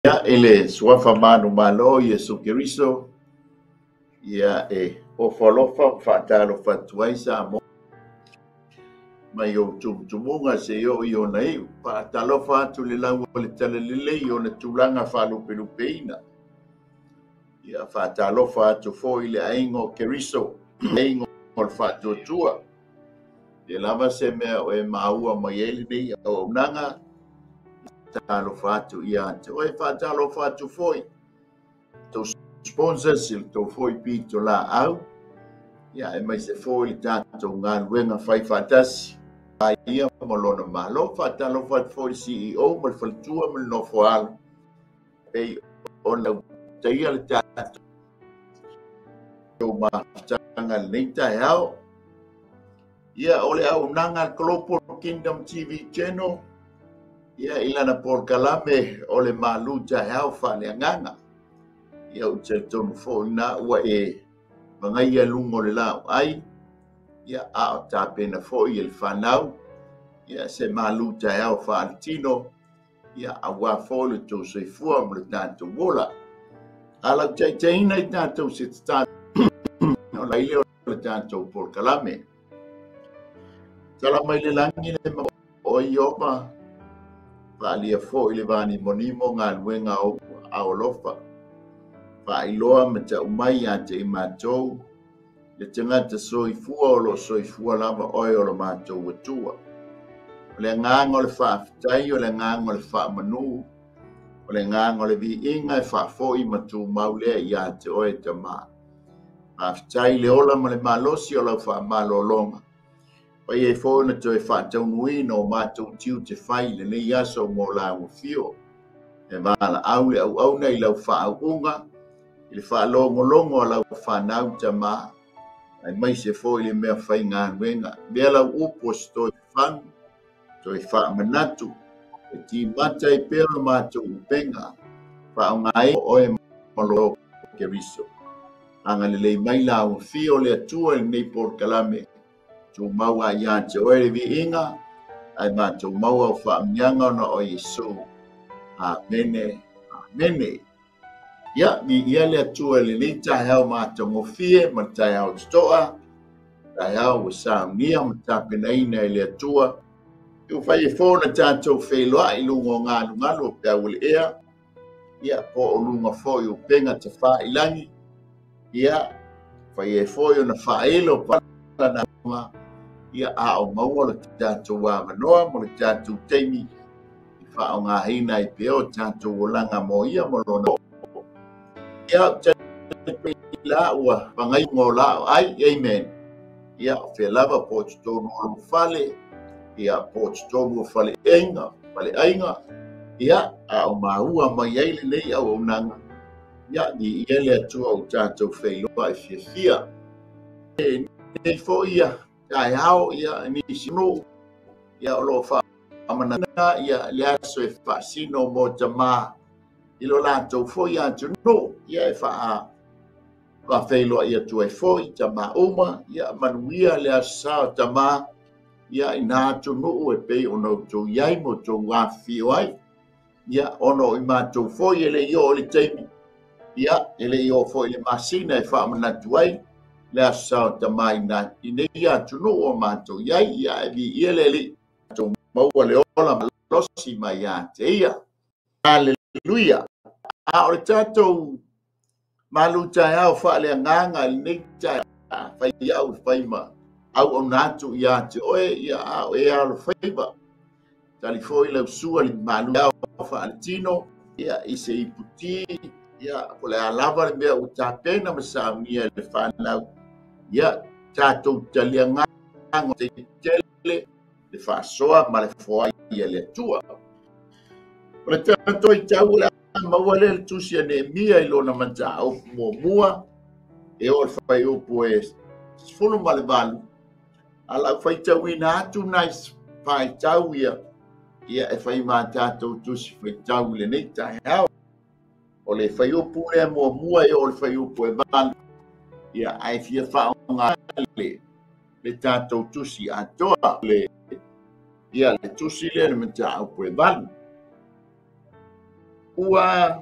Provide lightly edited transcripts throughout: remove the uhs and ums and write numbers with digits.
Ya ele suafa manu malo Yesu Kiriso ya ofolofa fatalo fatuaisa mo mai o tumutunga se yo nei fatalofa tu le lau le talele yo na tulanga falu pelupeina ya fatalofa tu foi le aingo Kiriso aingo o fatu tua le lava se me o maua mai ele nei o nanga talo fatu ia o fatalo fatu foi to sponsors il to foi pito la au ya e mai se foi tanto ngal wenga fai fatasi ia molona malo fatalo fat foi CEO mal faltua mal no foal e on la taia le tato ma tanga lenta hao ia ole au nanga Global Kingdom TV channel ia ilana por kalame ole maluta hao fa le nganga ia o te tonu fo na ua mga ia lungo le lao ai ia a o tapena fo i el whanau ia se maluta e au whaantino ia a wā fo le tō se fua mo le tātou wola ala teina i tātou se tātou o la ile o le tātou por kalame tala mai le langi le ma o i opa whaalia fo i le vani monimo ngā luenga o aolofa whaailoa me te umai a te i mātou le tangata soifua o lo soifua lava oe o lo mātou watua. O le nganga o le whaafitai o le nganga o le whaamanu o le nganga o le vi inga e whaafoi matu maulea i a te oe te mā. Whaafitai le ola ma le malosi o lau whaamalolonga. Pai e fōna to e whaataunuina o mātou tiu te whai le nei aso mō la uwhio. E māla au le au nei lau whaaunga i le whaalongolongo a lau whanau te mā. Ai mai se foi le mea fai ngā wenga. Mea lau upo stoi whanu, stoi wha manatu. E ti mata i pera mātou upenga. Wha o ngā e o e malo ke riso. Anga le lei mai la o fio le atua le nei por kalame. Tu maua i ante o ere vi inga. Ai mātou maua o wha mnyanga na o Yesu. Amene, amene. Ia, ni ia le atua le ni tai hao mātou ngofie, ma tai hao stoa, tai hao wa saunia, ma tāpena ina le atua. Tu whai e whona tātou wheloa i lungo ngā lungalo o pia ule ea. Ia, po o lunga fōi o penga te wha ilangi. Ia, whai e whoi o na wha elo pala na lunga. Ia, a o maua le tātou wā manoa, mo le tātou teimi. I wha o ngā hina i peo tātou o langa mo ia mo lona. Ia te la ua pangai ngō la ai amen. Ia fe lava po te tonu o fale. Ia po te tonu o fale ainga. Ia a o mahua mai eile nei au nanga. Ia ni ele atua o tātou whailoa e fia. Nei fo ia tai hao ia ni sino. Ia o lo wha amanana ia le aso e whaasino mo te maa. Ilo lātou foi atu no, ia e wha whailoa ia tu e foi, ta mā uma, ia manuia le asao ta mā, ia i nātu nuu e pei ono tō iai mo tō wāwhio ai, ia ono i mātou foi ele i o le teimi, ia ele i o foi le masina e wha manatu ai, le asao ta mā i nā, i nei atu nuu o mātou iai, ia e vi ia le li, tō maua le ola malosi mai a te ia. Hallelujah. A o le tātou maluta e au wha lea nganga i nei tai whai au whaima. Au au nātu i a te oe i a au e alo whaima. Tali fōi lau sua li maluta au wha le tino. Ia i se iputi. Ia o le alawa le mea o tāpena ma saunia le whanau. Ia tātou talia nganga o te tele. Le whasoa ma le whoai i a le tua. O le tātou i tau le maua le tusi a Nehemia i lona manta au mua e o le whai upo e sfono ma le valu. Ala whai tau ina atu nai whai tau ia e whai mā tātou tusi whai tau le nei tai hao. O le whai upo le mua e o le whai upo e valu. Ia ai fia whaonga le tātou tusi atoa le ia le tusi le manta au po e valu. ua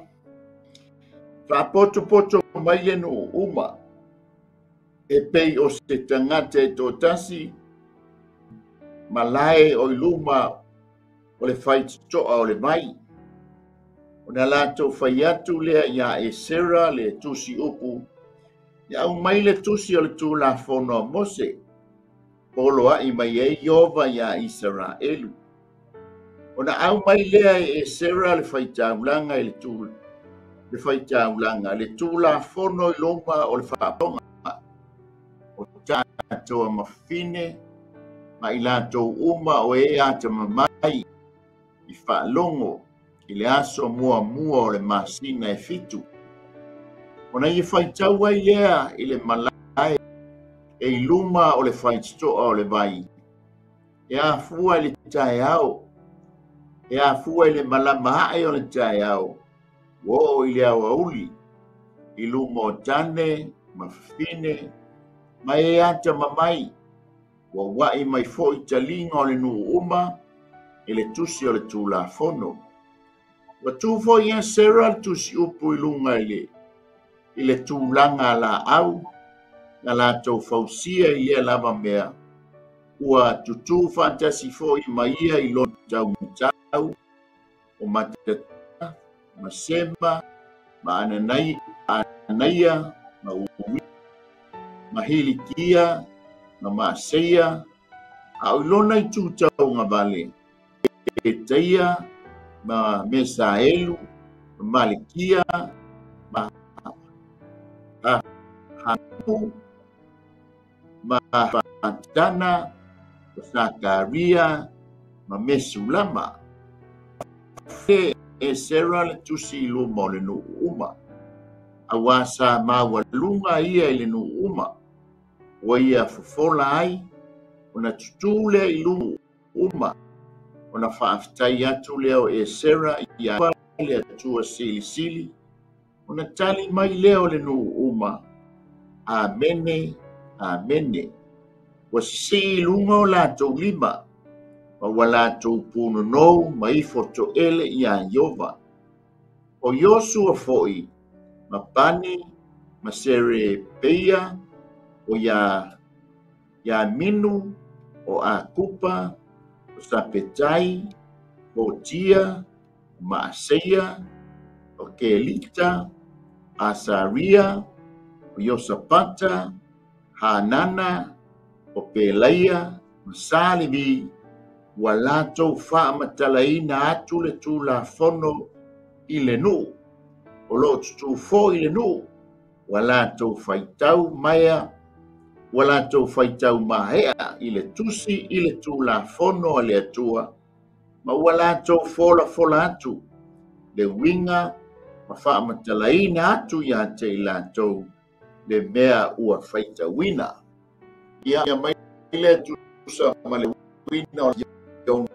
whapoto mai le no uma e pei o se tangata e tō tasi malae o iluma o le whai toa o le mai. O na lātou whai atu lea ia e sera le tusi upu ia au mai le tusi o le tū la whono mose polo ai mai e Iova ia Israelu. O na au mai lea e sera le whai taulanga e le tū le whai taulanga le tū la whono iluma o le whaponga o tātoa mawhine ma i lātou uma o e ata mamai i whaalongo i le aso mua o le masina e fitu. O na i whaitau ai lea i le malai e i luma o le whaitoa o le vai. E a fua i le tae au. E a fua i le malamae o le tae au. Wo i le au auli. I luma o tane, mawhine, ma e ata mamai. Wa wai mai fo i talinga o le nu uma e le tusi o le tūla fono. Wa tū fo i sera tusi upu i lunga i le tūlanga la au na la tau fausia i e lava mea. Ua tutu fantasi fo i maia i lo tau tau o matata, masema, ma ananaia, ma uwi, ma hilikia, ma maaseia, au ilona i tūtau ngā vale. E teia, ma Mesaelu, ma Malikia, ma Hanu, ma Fantana, ma Sakaria, ma Mesulama. Fe e sera le tusi iluma o le nu uma. Awasa ma walunga ia i le nu uma. Wa ia fofola ai, ona tutule i lu uma, ona whaafitai atu leo e sera i a le atua sili, ona tali mai leo le nu uma. Amene, amene. Wa si lunga o lātou lima, wa lātou puno nou, ma i foto ele i a Iova. O Yosua foi, ma pani, ma sere peia, o ia minu, o a kupa, o sapetai, o tia, o maaseia, o kelita, asaria, o Yosapata, Hanana, o pelaia, o salivi, wa lātou whaamatalaina atu le tū la fono i le nu, o lo tutu fo i le nu, wa lātou whaitau maia, wa lātou whaitau mahea i le tusi i le tū la fono a le atua, ma wa lātou fola atu, le winga, ma whaamatalaina atu ia te i lātou, le mea ua whaitawina. Ia mai le tusa ma le wina o ion.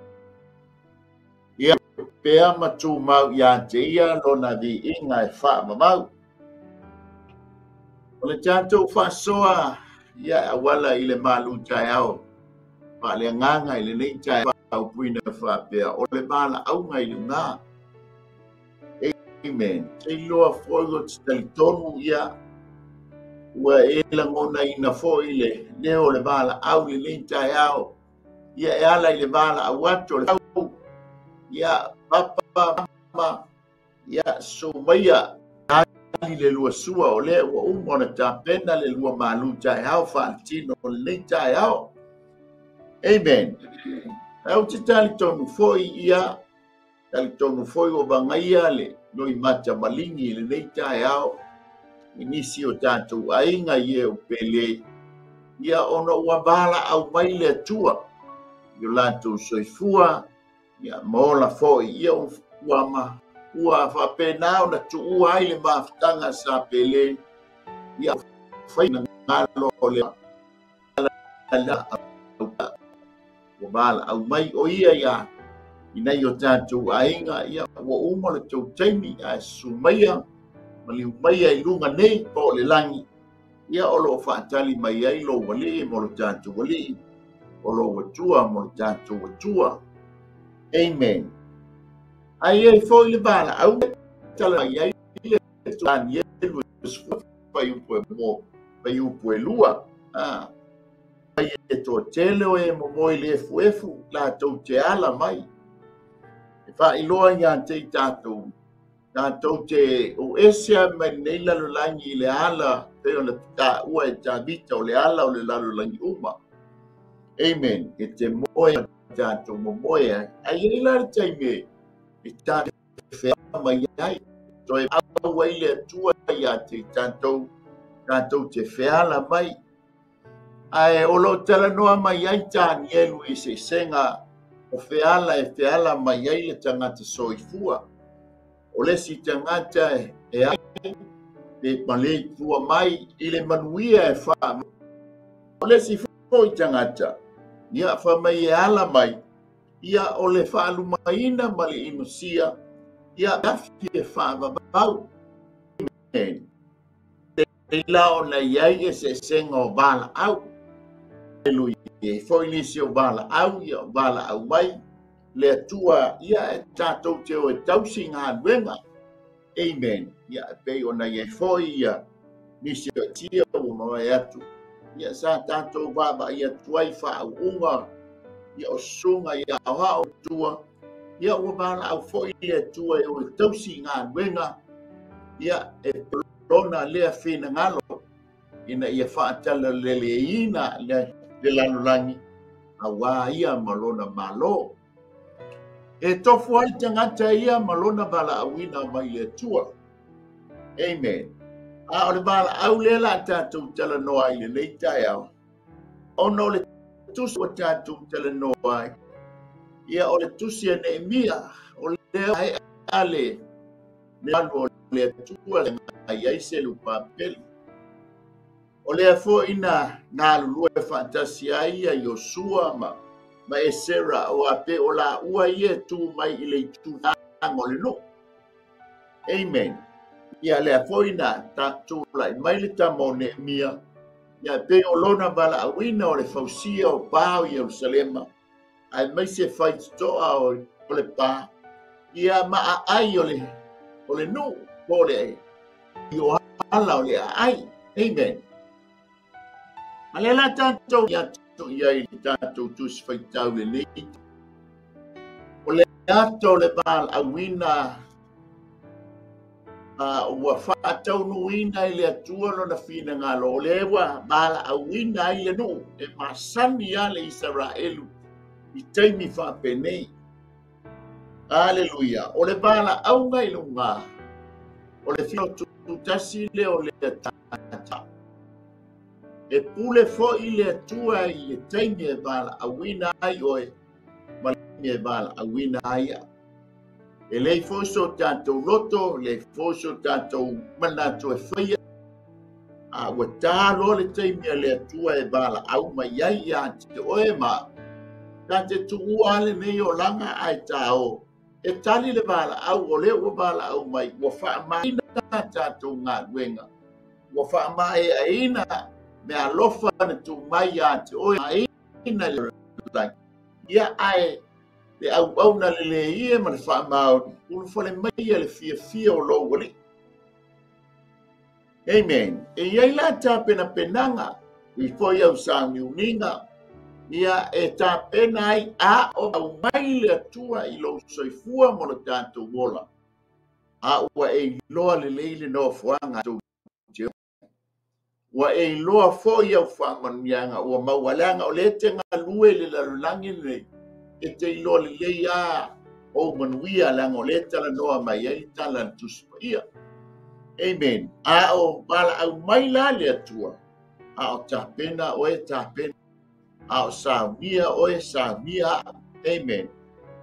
Ia pea matu mau ia te ia lona di inga e whaamamau. O le tātou whasoa, ia awala i le malu tai au. Pa le nganga i le nei tai au puina whapea. O le mala aunga i le ngā. Amen. Te loa fōigo te talitonu ia. Ua e langona ina fo i le neo le mala au le nei tai au. Ia e ala i le mala au atu le au. Ia papa mama. Ia somaia. I le lua sua o le ua umona tāpena le lua malu tai au whaatino o le nei tai au. Amen. Au te talitonu foi ia. Talitonu foi o bangaia le noi mata malingi le nei tai au. Inisi o tātou ainga ie o pele. Ia ono ua bala au mai le atua. Io lātou soifua. Ia mola foi ia ua ma. Ua whapena o na tuu ai le mawhtanga sa pele. Ia whaina ngalo o le ala au bala au mai o ia. Inai o tātou ainga ia ua uma le tau taimi a sumaia. Mali mai ai lunga nei po le langi. Ia o lo whaatali mai ai lo wali mo lo tātou wali. O lo watua mo lo tātou watua. Amen. Ai e foi le bala au tala ia ile tuan ia lu pai upo lua e to tele o e momoi le fuefu la tau te ala mai e fa iloa ia te tātou te o esia mai nei lalulangi i le ala te o le ta ua e tābita o le ala o le lalulangi uma amen e te moe tātou momoe ai e la taime e tātou whea mai ai to e au ai le tua ia te tātou te wheala mai ai o lo tala noa mai ai tāni elu i se senga o wheala mai ai le tangata soifua o le si tangata e ai e malei tua mai i le manuia e wha o le si fo i tangata ia wha mai e ala mai ia o le wha alumaina ma le inusia ia afi e wha vabau e lao na iai e se senga o bala au lui e foi nisi o bala au ia o bala au mai le atua ia e tātou te o e tausi ngā nuenga amen ia e pei o na iai foi ia nisi o tia o mawai atu ia sa tātou baba ia tuai wha au unga ia o sunga ia o hao tua ia o bala au foi le atua e o e tausi ngā nuenga ia e lona lea fina ngalo ina ia whaatala leleina le lanulangi a wā ia malona malo e tofu ai tangata ia malona bala awina mai le tua amen a o le bala au le la tātou tala noa i le leitai au o no le tusi o tātou tala noa ai ia o le tusi a Neemia o le ai ale le anu o le tua le ngai ai se lupa peli o lea fo ina ngā lulua e whantasi ai a Yosua ma e Sera o ape o la ua ia tu mai i le tu o le no. Amen. Ia lea fo ina tu lai mai le tamo Neemia. Ia pe o lona bala awina o le fausia o pāo i Jerusalema. Ai mai se whaitoa o le pā. Ia maa ai o le no. Po le i o hala o le ai. Amen. Alela tātou ia tu iai tātou tus whaitau le nei. O le ato le bāl awina ua whaatau nuina i le atua no na whina ngalo. O le ewa bāl awina i le no e masani a le Israelu i teimi whapenei. Aleluia. O le bāl aunga i lunga. O le whino tutasi le o le tata. E pule fo i le atua i le taimi e bala awina ai oe malimi e bala awina ai a. E lei fo so tātou loto, lei fo so tātou manatu e whaia. A ua tālo le taimi e le atua e bala au mai ai a te oe ma. Ka te tuua ale nei o langa ai tāo. E tali le bala au o le ua bala au mai. Ua wha mai na tātou ngā ruenga. Ua wha mai a ina me alofa na tu mai a te oe mai ina le lai. Ia ai le au na le ie ma le wha maori. Ulu fale mai a le fia o lo wali. Amen. E iai la tā pena penanga. I foi au sa miuninga. Ia e tā pena ai a o au mai le atua i lo soifua mo le tātou wola. A ua e loa le leile no fuanga tu. Wa e loa fo ia whamanianga ua maualanga o le te ngā lue le lalulangi nei e te ilo le leia o manuia langa o le tala noa mai e tala tuspa ia. Amen. A o bala au mai la le atua. A o tapena o e tapena. A o saumia o e saumia. Amen.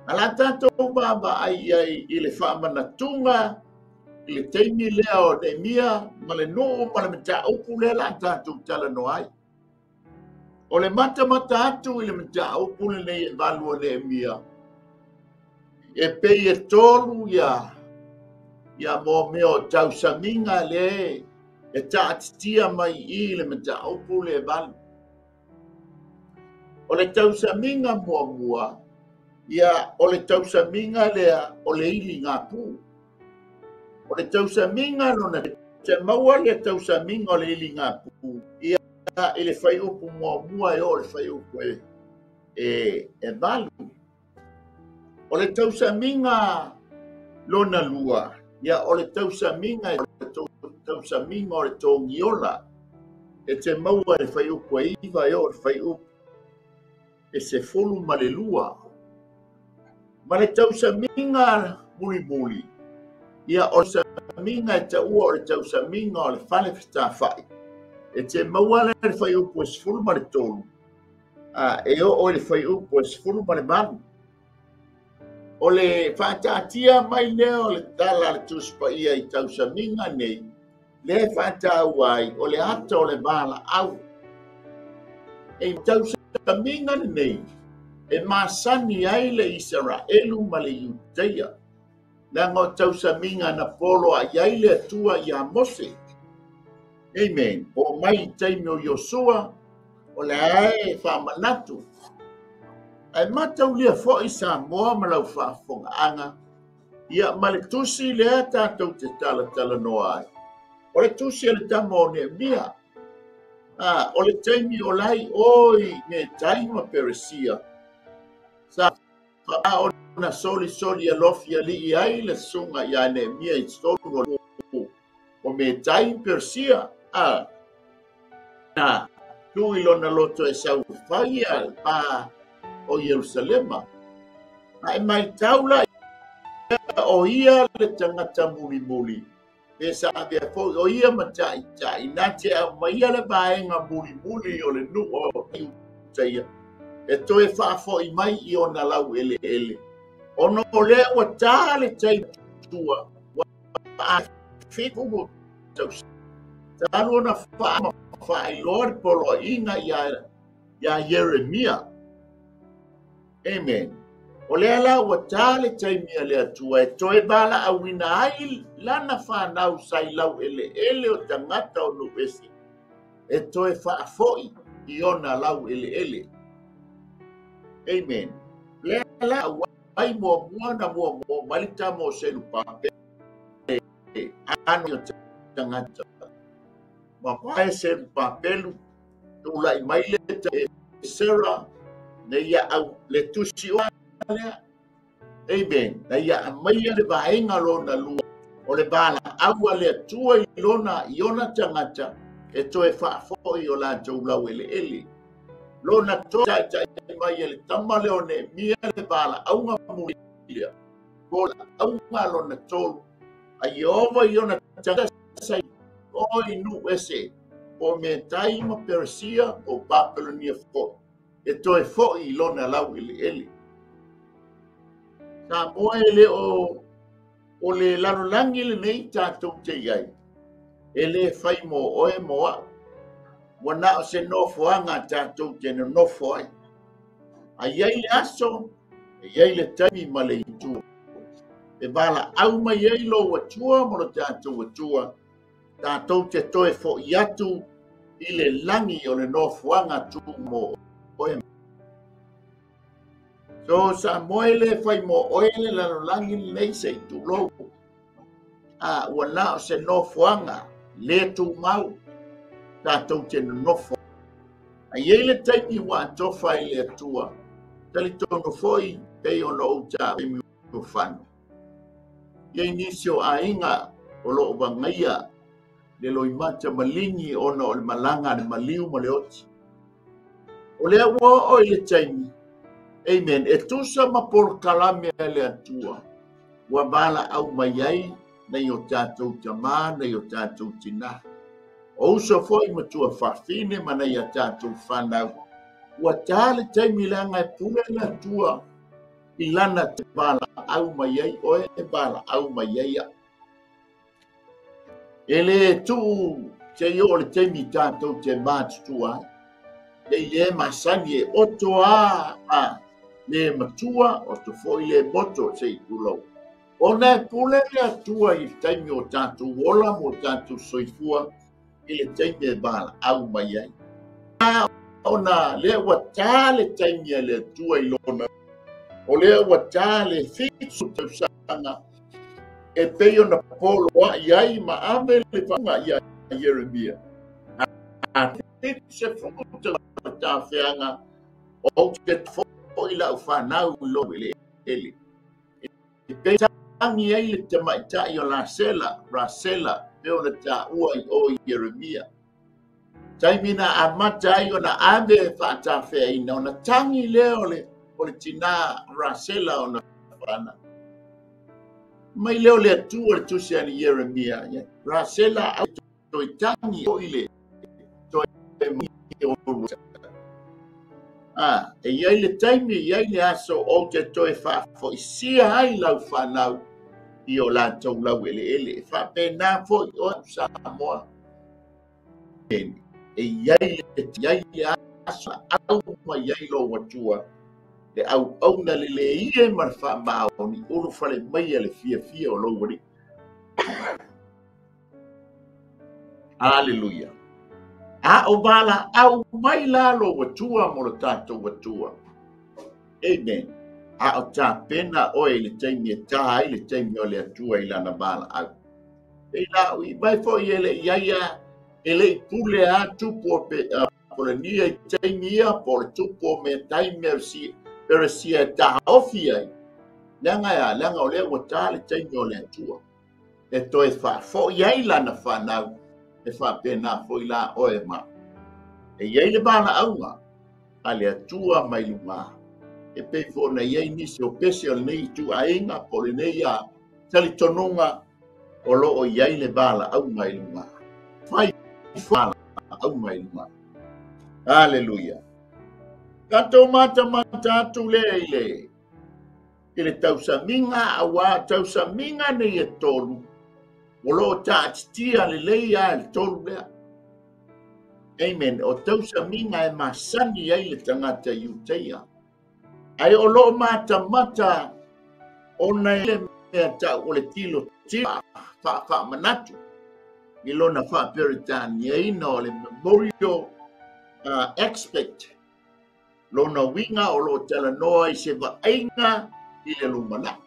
A la tātou baba ai i le whamanatunga i le teimi lea o Neemia, ma le noo ma le mata upu lea la tātou tala no ai. O le mata atu i le mata upu le nei e valua Neemia. E pei e tolu ia mo mea o tausaminga le e taatitia mai i le mata upu le valu. O le tausaminga mua ia o le tausaminga lea o le ili ngā pū. O le tausaminga lona te maua le tausaminga o le ilinga pu. Ia ele fai upu mua e o le fai upu e valu. O le tausaminga lona lua. Ia o le tausaminga tausaminga o le tongiola. E te maua le fai upu e iwa e o le fai upu. E se folu ma le lua. Ma le tausaminga muli. Ia o tausaminga e taua o le tausaminga o le fale fitawhai. E te maua le fai upu e se folu ma le tolu. E o le fai upu e se folu ma le manu. O le whātātia mai leo le tala le tuspa ia I tausaminga nei. Le whātāuai o le ata o le mala au. E tausaminga nei. E masani ai le Israelu ma le Iuteia. Lango tausaminga na polo a iai le atua ia Mose. Amen. O mai taimi o Yosua, o le ae whamanatu. Ai matau lia fo isa moa malau whaafonga anga. Ia maletusi lea tātou te tala noa ai. O le tusi le tamo o ne mia. O le taimi o lai oi me taima peresia. Sa o na soli a lofia li ai le sunga ia ne mia I stonu o me taima peresia. Na lui lona loto e sau whaia pa o Yerusalema. Ai mai taula o ia le tangata muli. E sa avea fo o ia matai na te au mai le vaenga muli o le nu o Iuteia. E toe whaafo I mai I ona lau ele. Ono le wa tale tai tua. Wa fiku mo talo na whaai Lord polo ina ia Yeremia. Amen. O le ala wa tale taimia le atua e toe bala awina ai lana whanau sai lau ele o tangata o nuesi. E toe whaafoi I ona lau ele. Amen. Le ala wai mua na mua malita mo selu pape. Ano tangata. Mapae selu papelu. Tula mai le te Sarah. Na ia au le tusi o alea. Amen. Na ia maia le vaenga lona lua. O le bala aua le atua I lona tangata. E toe whaafoi o la tau lau ele. Lona toa tai mai le tama leo ne mia le bala aunga mulia. Kola aunga lona tolu. A Yehova I ona tangata sai o inu ese. O me taima Persia o Babylonia fo. E toe fo I lona lau ele. Sa moa ele o le lanolangi le nei tātou te iai. Ele fai mo oe moa. Wana o se nofoanga tātou te nofo ai. A iai le aso, e iai le taimi ma le itua. E bala au mai iai lo watua mo lo tātou watua. Tātou te toe fo I atu I le langi o le nofoanga tu mo oe. So sa moele fai mo oele lanolangi nei se tu lo. Wana o se nofoanga le tu mau. Tātou te nofo. A iei le taimi wa tofa I le atua. Tali tono foi pei ono uta e mi ufano. Iei nisio a inga o lo wangaia le loimata malingi ono o le malanga le maliu ma le oti. O le awa o le taimi. Amen. E tusa ma por kalame le atua. Wa bala au maiai na yo tātou tama na yo tātou tina. O uso foi matua whawhine mana ia tātou whanau. Ua tāle taimi langa e pule la tua I lana te bala au maiai oe e bala au maiai a. Ele tu te o le taimi tātou te mātu tua. Le ie masani e oto a le matua o tu foi le moto se I kulau. Ona e pule la tua I taimi o tātou wola mo tātou soifua. Ile taimi e bala au mai ai. Ona le wata le taimi e le tua I lona. O le wata le fitu te usanga. e peo na polo wa iai ma ave le whanga ia Jeremia. A te se whakota ta whianga o te fo i lau whanau lo ele ele. E pe tangi ai le te maitai o Rasela, peo na ta ua i o Jeremia. Taimina a matai o na ave whata whea ina o na tangi leo le o le tina Rasela o na whana. Mai leo le atua le tusi ani Jeremia. Rasela au toi tangi o ile toi mi o rusa. E iai le taimi, iai le aso o te toi wha fo i sia hai lau whanau i o la tau lau ele ele. Wha pe nā fo i o Samoa. E iai le aso au ma iai lo watua. Le au na le ie mar wha mao ni uru whale mai le fia o lo wari. Hallelujah. A o bala au mai la lo watua mo le tatou watua. Amen. A o ta pena o le taimi e taha i le taimi o le atua i lana bala au. E la ui mai fo i ele iaia ele i pule a tupo po le nia i taimi ia po le tupo me taimi au si peresia e taha ofi ai. Langa o le wata le taimi o le atua. E toi wha fo i ai lana whanau. E wha pena fo i la o e ma. E iei le bala aunga, a le atua mai lunga. E pe fo na iei nisi o pese o nei tu a inga po le nei a tali tonunga o lo o iei le bala aunga i lunga. Fai bala aunga i lunga. Hallelujah. Kato mata atu le ile. Ile tausaminga awa tausaminga nei e tolu. O lo ta atia le leia e tolu lea. Amen. O tausa minga e masani ai le tangata iuteia. Ai o lo mata o na ele mea ta o le tilo fa manatu. I lona fa peritani e ina o le memorial expect. Lona winga o lo tala noa i se vaenga i le lumana.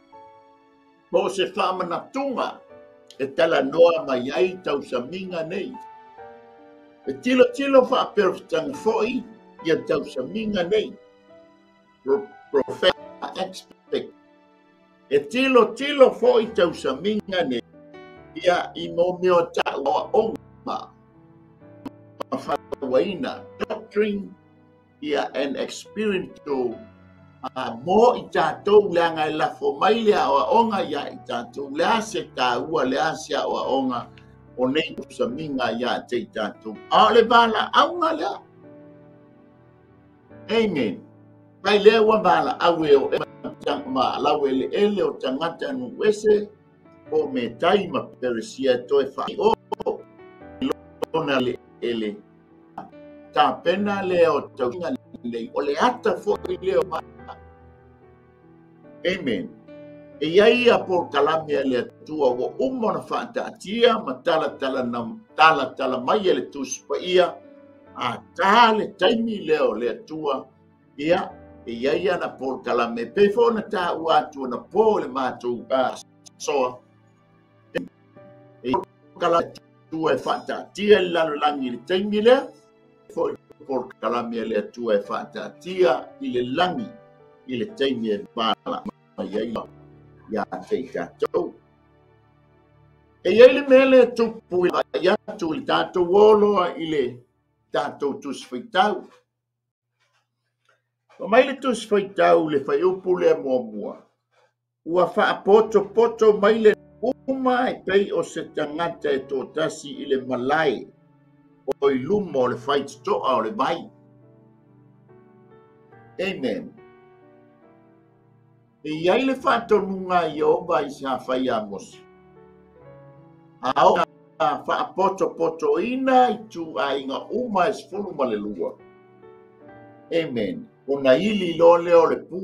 Po se fa manatunga e tala noa mai ai tausa minga nei. E tilo fa perfectang foi ia tausa minga nei. Prophet expect. E tilo foi tausa minga nei. Ia i mo meo ta o onga. Fawaina doctrine ia an experience to mo i tātou leanga i la fo mai lea o onga ia i tātou lea se tā ua lea se o onga. O nei sa minga ia te tātou. A le bala aunga lea. Amen. Pai lea wa bala awe o ma lawe le ele o tangata nu wese o me taima peresia toe whai o lona le ele. Tā pena lea o tauinga le o le ata fo i leo ma. Amen. E iai a por kalamia le tua wa umona whaata atia ma tala mai le tuspa ia a tale taimi leo le tua ia e iai ana por kalame pe fona ta atu na po le matu soa e kala tua e whaata atia lalo langi le taimi lea por kalamia le tua e whaata atia i le langi i le taimi e bala ma iai ia te tātou. E iei le mele tupu ia tu i tātou oloa i le tātou tuswhaitau. O mai le tuswhaitau le whai upu le mua. Ua wha poto mai le uma e pei o se tangata e tō tasi i le malai o i luma o le whaitoa o le mai. Amen. E iai le whātonunga i oba i sa whai amos. Ao wha poto ina i tu a inga uma e sfuruma le lua. Amen. O na ili lo leo le pū.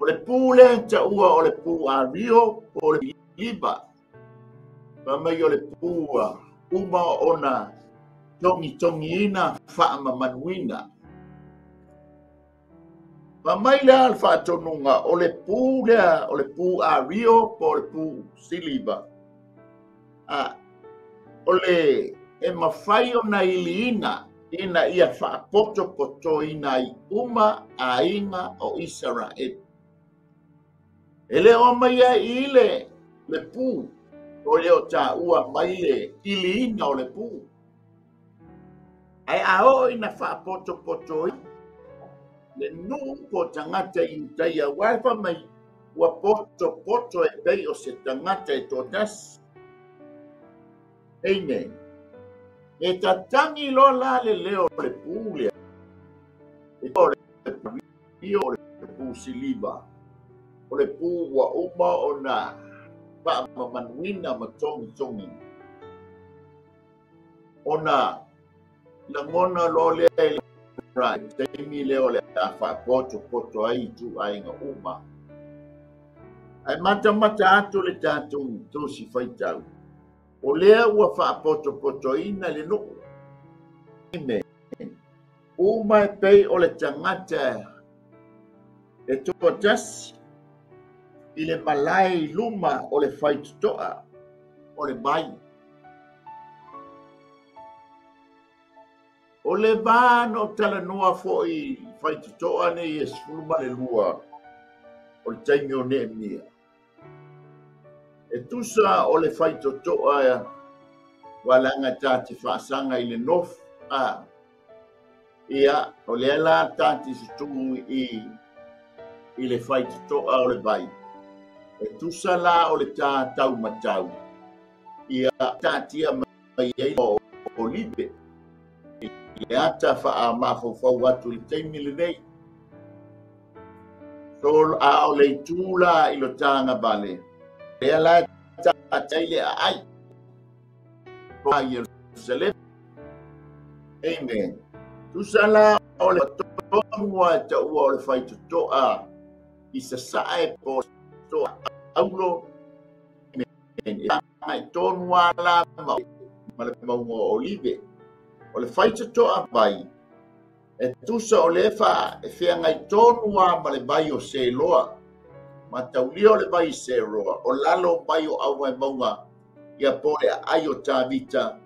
O le pū le ta ua o le pū a rio o le liba. Mamai o le pū uma o na tongi ina wha manuina. mai le al whātonunga o le pū lea, o le pū a Rio po le pū Siliva. O le e mawhai o na iliina ina ia whaapoto ina i uma a inga o Israel. E le o mai i le pū o leo tā ua mai le iliina o le pū. Ai ao ina whaapoto le nuu po tangata i utai a waipa mai ua poto e pei o se tangata e tō tas. Amen. E tatangi lo la le leo le pūlea. E o le pū Siliva. O le pū ua uma o na manuina ma tongi. O na langona lo lea right, taimi leo le a whaapoto ai tu ai ngā uma. Ai mata atu le tātou tōsi whaitau. O lea ua whaapoto ina le nuku. Amen. Uma e pei o le tangata e toa tasi i le malai luma o le whaitutoa o le mai. O le vāno tala noa fo i whaitutoa ne i esfuluma le lua o le taimi o Neemia. E tusa o le whaitutoa walanga tāti whaasanga i le nof ia o le ala tāti sutungu i le whaitutoa o le vai. E tusa la o le tātau matau ia tātia mai ei o Olive. Le ata wha mawhawhau atu i teimi le nei. So a o le tūla i lo tānga vale. Le ala tātai le ai. Pa Jerusalem. Amen. Tusala o le tonua e ta ua o le whaitutoa i sa sae po toa aulo. Amen. E tonua la ma le maungo Olive. O le whaitutoa vai, e tusa o le whea ngai tonua ma le vai o se loa. Ma taulia o le vai se roa, o lalo vai o awa e maunga, ia pore ai o tā vita,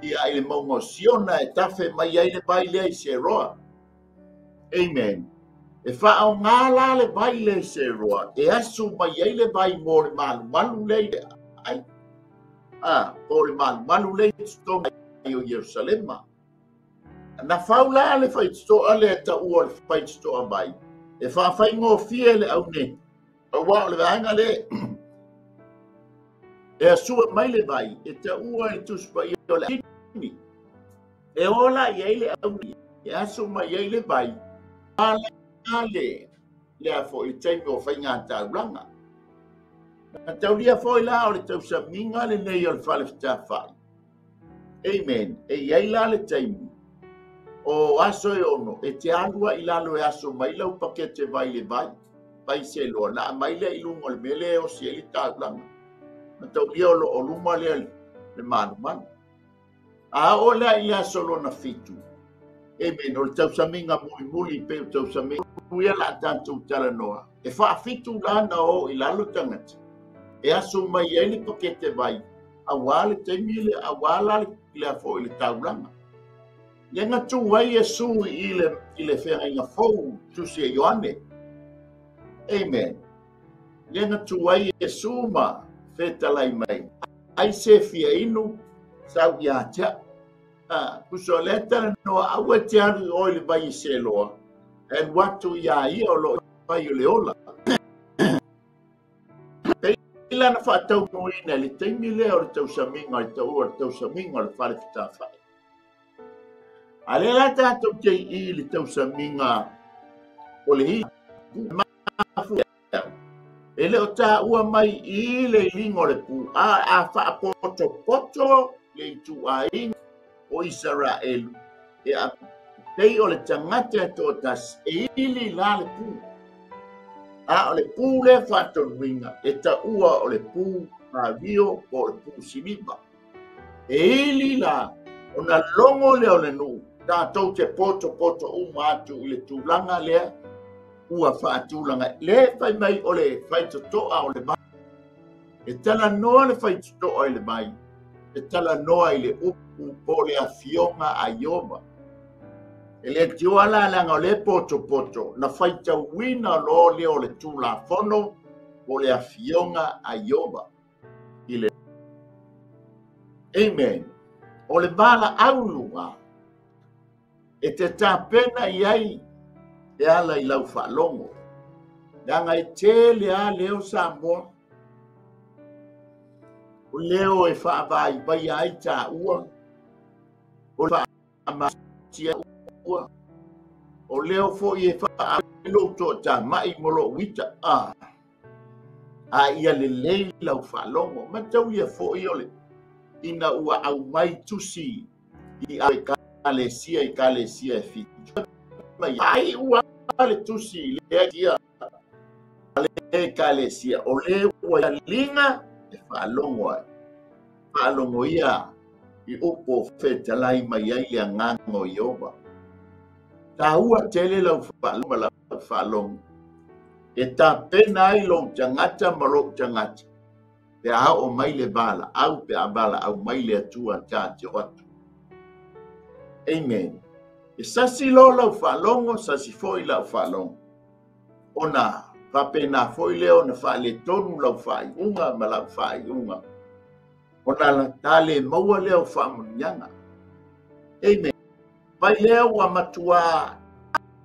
ia ai le maunga o siona e tafe mai ai le vai le se roa. Amen. E wha o ngāla le vai le se roa, e asu mai ai le vai mo le malu le ai. Po le malu le stonga o Jerusalema. Na faula le whaitutoa le ta ua le whaitutoa mai. E whawhai ngō fia le au ne. A wā le vaenga le. E asua mai le vai. E ta ua e tuspa i o le kini. E ola i eile au ne. E asu mai eile vai. Ale le a fo i teimi o whainga ta uranga. Na taulia fo i la o le tausa minga le nei o le whale whai. Amen. E iei la le taimi. O aso e ono. E te alua i lalo e aso mai lau pakete vai le vai. Vai se loa. Na mai le ilungo le mele o si e li tālanga. Na tau lia o luma le manu. A o la i aso lo na fitu. Amen. O le tausaminga muli pe o tausaminga. Uia la tātou tala noa. E wha fitu lana o i lalo tangata. E aso mai e li pakete vai. A wale taimi le a wala le a fo i le tālanga. Lenga tu wai Yesu i le whenga inga fau tu se Ioane. Amen. Lenga tu wai Yesu ma whetalai mai. Ai se fia inu sau ia tia. Kuso leta no awe te aru o le vai se loa. And watu ia ia o lo vai o le ola. Ila na whatau no ina le teimi leo le tausaminga le tausaminga le whare whitawhai. Ale la tātou te i le tausaminga o le hi mafu. E leo tā ua mai i le lingo le pu. A whaapoto le tu a inga o Israel. E a pei o le tangata tō tas e ili la le pu. A o le pu le whatonuinga. E ta ua o le pu a Rio o le pu Siliva. E ili la o na longo leo le nuu. Tātou te poto uma atu i le tūlanga lea, ua whaatulanga le whai mai o le whai totoa o le mai. E tala noa le whai totoa o le mai. E tala noa i le upu po le awhionga a Iova. E le tiwala langa o le poto na whai tau wina lo le o le tula whono o le awhionga a Iova. I le Amen. O le bala aulunga. E te tāpena iai e ala I lau whaalongo. Nanga e te lea leo Samoa. O leo e whaavai bai ai tā ua. O le whaamatia ua. O leo fo I e whaavai to tā mai molo wita. A ia le lei lau whaalongo. Ma tau ia fo I ole. Ina ua au mai tusi I awe kalesia I kalesia e fitu. Ai ua le tusi le kia le kalesia o le ua linga e whaalongo ai. Whaalongo ia I upo whetalai mai ai le ngango Iova. Tā ua tele lau whaalongo. E tā pena ai lo tangata ma lo tangata. Pe a o mai le bala, au pe a bala, au mai le atua tā te watu. Amen. E sasi lo lau whalongo, sasi foi lau whalongo. Ona, whapena foi leo na whale tonu lau whai unga ma lau whai unga. Ona la tale maua leo whamunianga. Amen. Pai leo wa matua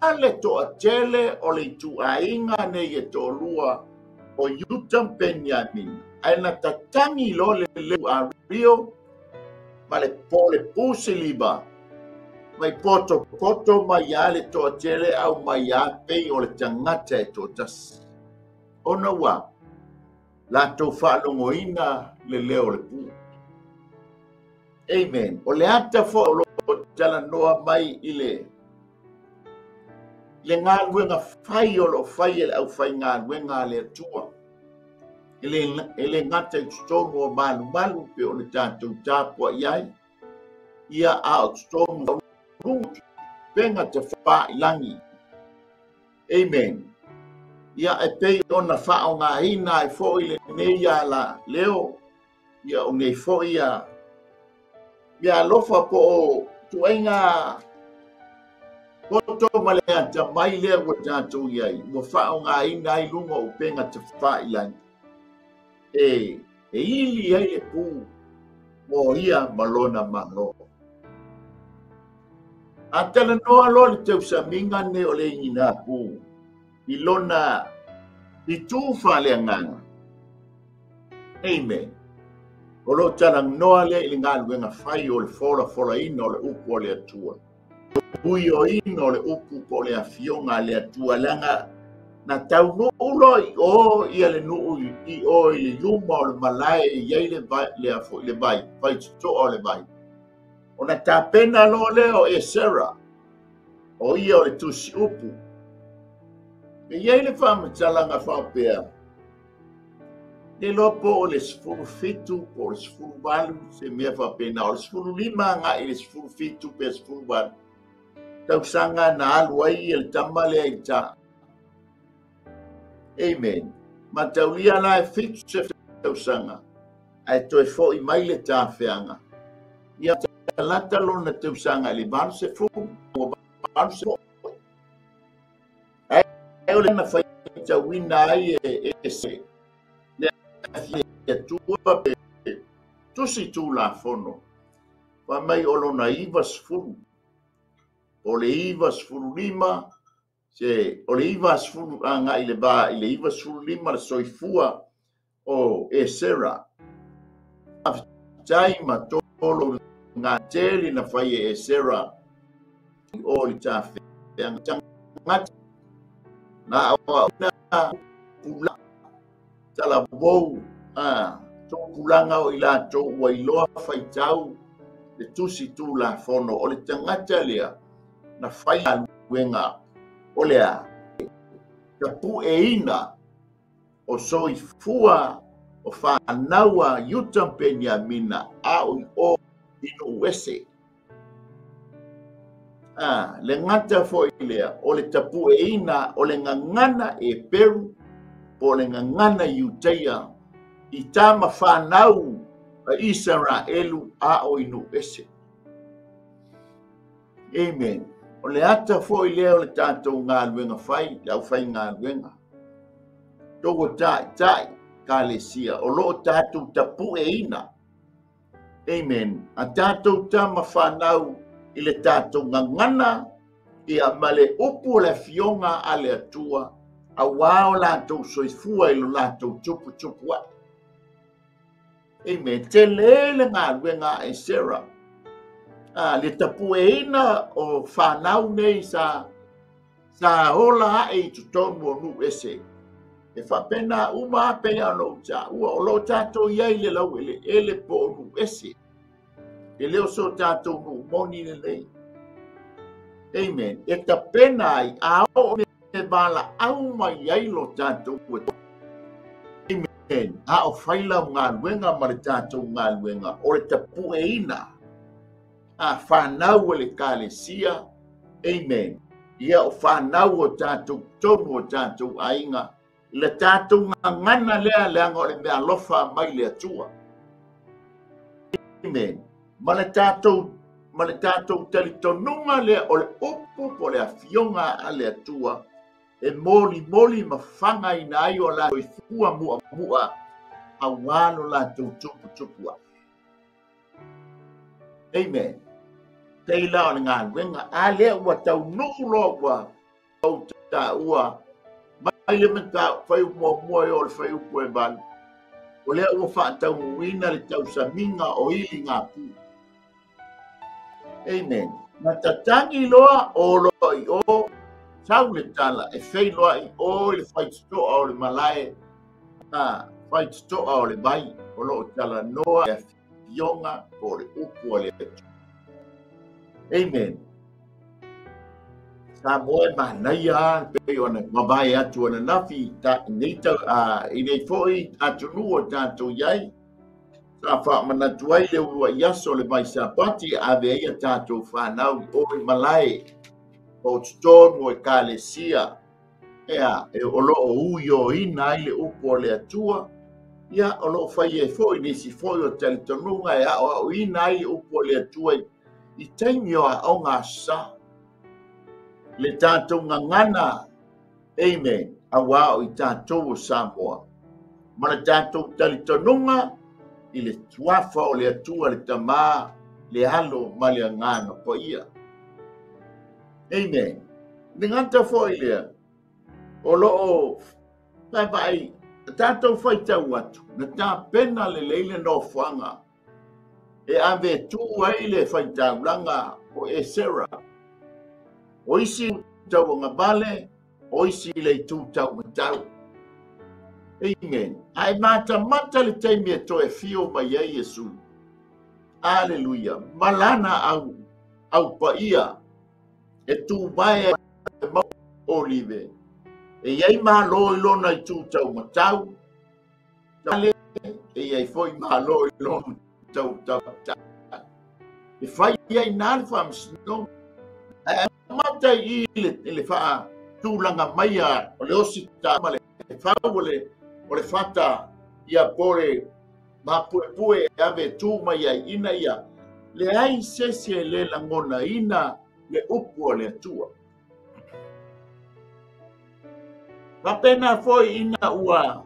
ale to a tele o le tu a inga ne e to lua o Yutam Benjamin. Aina tatangi lo le leu a Rio, ma le pole puse liba. Mai poto mai ale to tele au mai a pei o le tangata e to tas. Ona wa, la to whalongoina le leo le pu. Amen. O le ata fo o lo tala noa mai I le ngā luenga whai o lo whai ele au whai ngā luenga le atua. Ele ngata I stonu o malu pe o le tātou tāpua iai. Ia a o stonu o rungu penga te wha ilangi. Amen. Ia e pei ona wha o ngā hina e fo I le neia la leo. Ia o nei fo ia. Ia lofa po o tuainga poto malea ta mai lea wa tātou iai. Mo wha o ngā hina I lunga o penga te wha ilangi. E ili ai le pu mo ia malona malo. A tala noa lo le tau saminga ne o le ina pu. I lona I tū whale nganga. Amen. O lo tala noa le I ngā luenga whai o le fola ino le upu o le atua. Ui o ino le upu po le awhionga le atua langa. Na tau no ulo I le nuu I o I le yuma o le malae iai le vai, vai to o le vai. O na tāpena lo leo e Sarah, o ia o le tusi upu. E iai le whamatalanga whapea. Le lopo o le sifuru fitu, o le sifuru walu, se mea whapena, o le sifuru lima nga I le sifuru fitu pe sifuru walu. Tau sanga na alu ai I le tamale ai ta. Amen. Ma taulia la e fitu se tau sanga. Ai toi fo I mai le tā whianga. Ia talata lo na tau sanga li baru se fu. Baru se fu. Ai o le na whai tau wina ai e se. Le tua pe. Tusi tu la fono. Pa mai o lo na iwa sfuru. O le iwa sfuru lima. Se o le iwa sfuru anga I le ba I le iwa sfuru lima le soifua o e Sarah. Tai ma tolo ngā teli na whai e Sarah o li tā whianga ngati. Na awa una pula tala wou tō pulanga o I la tō wa I loa whai tau le tusi tū la fono o le tangata lea na whai a luenga. O lea, ka pu e ina o soifua o whanaua Yutam Benjamina a o inu wese. Le ngata fo ilea, o le tapu e ina, o le ngangana e Peru, po le ngangana Iuteia, i tama whanau a Israelu a o inu ese. Amen. O le ata fo ilea o le tātou ngā luenga whai, lau whai ngā luenga. Togo tai, ka le sia, o loo tātou tapu e ina. Amen. A tātou tama whanau, i le tātou ngangana, i a male upu le fionga a le atua, a wao lātou soifua i lo lātou tupu a. Amen. Te lele ngā luenga e Sarah. Le tapu e ina o whanau nei sa hola e tutonu o nu ese. E whapena uma ape ano ta, ua o lo tātou iai le lau ele po o nu ese. E leo so tātou no moni nei. Amen. E ta pena ai a o me bala au mai ai lo tātou kua. Amen. A o whaila ngā luenga ma le tātou ngā luenga. O le tapu e ina. A whanau le kālesia. Amen. Ia o whanau o tātou tonu o tātou ainga. Le tātou ngana lea leanga o le mea lofa mai le atua. Amen. Ma le tātou talitonunga lea o le upu po le afionga a le atua. E moli ma whanga ina ai o la i fua mua a wano la tupu a. Amen. Teila o ngā luenga a lea ua tau nulo ua au ta ua mai le menta whai mua o le whai upu e bali. O lea ua whaatau uina le tau saminga o ili ngā pū. Amen. Na tatangi loa o loi o sau le tala e whai loa i o le whai stoa o le malae. Whai stoa o le bai o lo tala noa e fionga o le upu o le etu. Amen. Sa moe manai a pe ona mabai atu ona nafi ta nita i nei foi atu nuo tātou iai. Sa wha manatuai le ua iaso le mai sa pati a veia tātou whanau o i malai o tonu o i kālesia. Ea e olo o uio ina i le upo o le atua. Ia olo whai e foi nisi foi o talitonunga e o ina i le upo o le atua i teimi o a ngā sa. Le tātou ngangana, amen, a wao i tātou o Samoa. Ma le tātou talitonunga, i le tuafa o le atua le tamā, le halo ma le ngana po ia. Amen. Ni ngata fo i lea, o loo, pai, tātou whai tau atu, na tā pena le leile no whanga, e ave tū ai le whai tau langa o e Sarah. O isi tau o ngabale, o isi le tū tau matau. Amen. Ai mata le teimi e to e fio mai e Yesu. Aleluia. Malana au paia. E tū mai e mau olive. E iei malo i lona i tū tau matau. Tale e iei foi malo i lona tau. E whai iei nāle whamsino. Mata i le wha tūlanga mai a o le osi tāma le whau o le whata ia pore ma pue ave tū mai a ina ia le ai sese le langona ina le upu o le atua. Wapena foi ina ua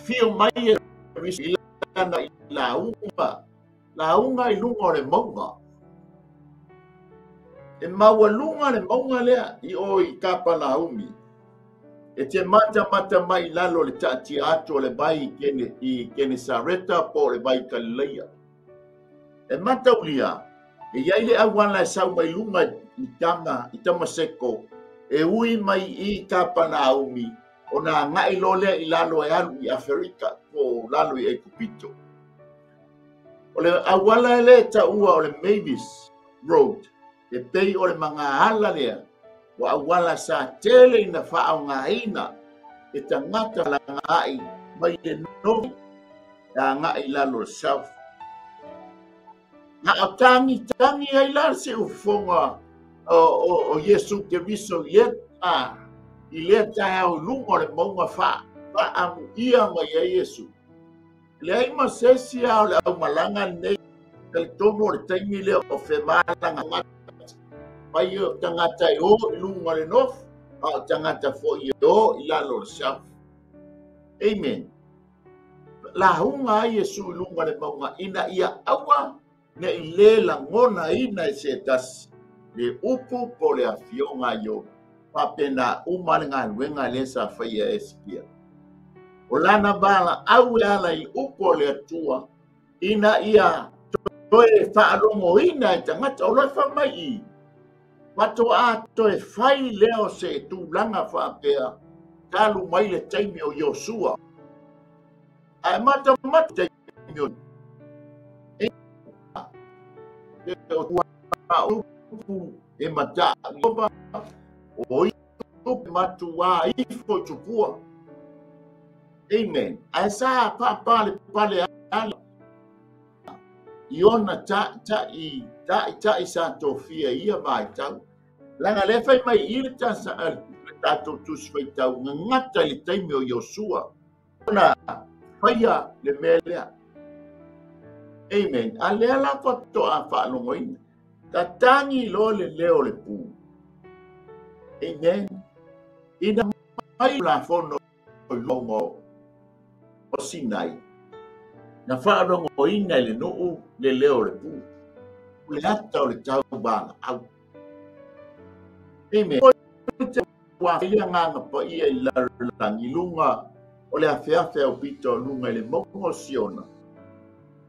fio mai e risi ilana i la unga i lunga o le maunga. E maua lunga le maunga lea i o i kapana umi. E te mata mai lalo le taati ato le bai i kene Sareta po le bai Kalileia. E mata ulia, e iai le awana e sau mai lunga i tama seko, e ui mai i kapana umi, o na ngai lole i lalo e alu i Afrika po lalo i Ekupito. O le awala ele ta ua o le Mavis Road, e pei o le mga hala lea, wa awala sa tele ina whaau ngā ina, e ta ngata la ngai mai le nomi, a ngai lalo south. Na tangi ai la se ufonga o Yesu ke viso yet i le ta o lungo le monga fa amu ia ma Yesu le ai ma se si au malanga nei el tomo le taimi le o fe malanga mai o tangata o lungo le nof a tangata fo o i la lo sa amen la hunga Yesu lungo le monga ina ia awa ne ile la ngona ina se tas le upu po le afionga yo papena umalinga wenga le sa faya eskia olana bala au ala I upo le tua ina ia toe fa longo ina tangata ola fa mai pato a toe fai leo se tu langa fa pea talu mai le taimi o Yosua ai mata taimi o upu e mata o upu matua ifo tupua amen asa pale ala iona ta I sa tofia ia vai tau langa le fai mai I ta sa tato tus fai tau ngata le taimi o Yosua na faia le melea amen ale ala fato a fa longoina tatangi lo le leo le pu amen ina mai la fono longo o Sinai na fa longoina le no le leo le pu le ata o le tau bana au amen wa ia nganga pa ia I la langilunga o le afeafe o pito lunga le mongo siona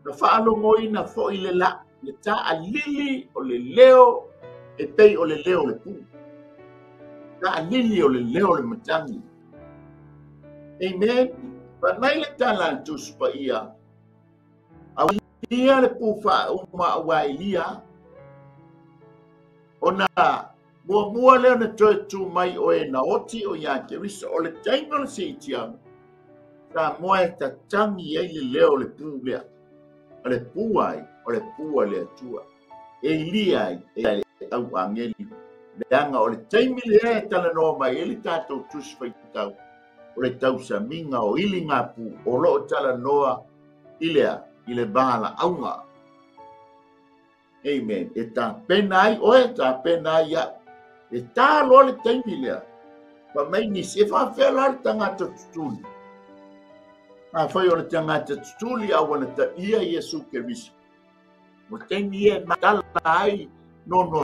na fa longoina fo I le la le ta alili o le leo e pei o le leo le pu ta alili o le leo le matangi amen pa mai le tala tus pa ia a ia le pu fa uma wa ilia ona mua leo na toe tu mai o e na oti o ia ke risa o le taimo le si itianga ta moe ta tangi e le leo le pu lea o le puai o le pua le atua e lia e au angeli leanga o le taimi le tala no mai e le tatou tusi faitau o le tau sa minga o ili ngā pu o lo tala noa ilea I le bala aunga amen e ta penai o e ta penai ya e ta lo le taimi lea pa mai ni se fa fela le tangata tutuli a fai o le tangata tutuli a wana ta ia Yesu ke riso mo taimi e matala ai no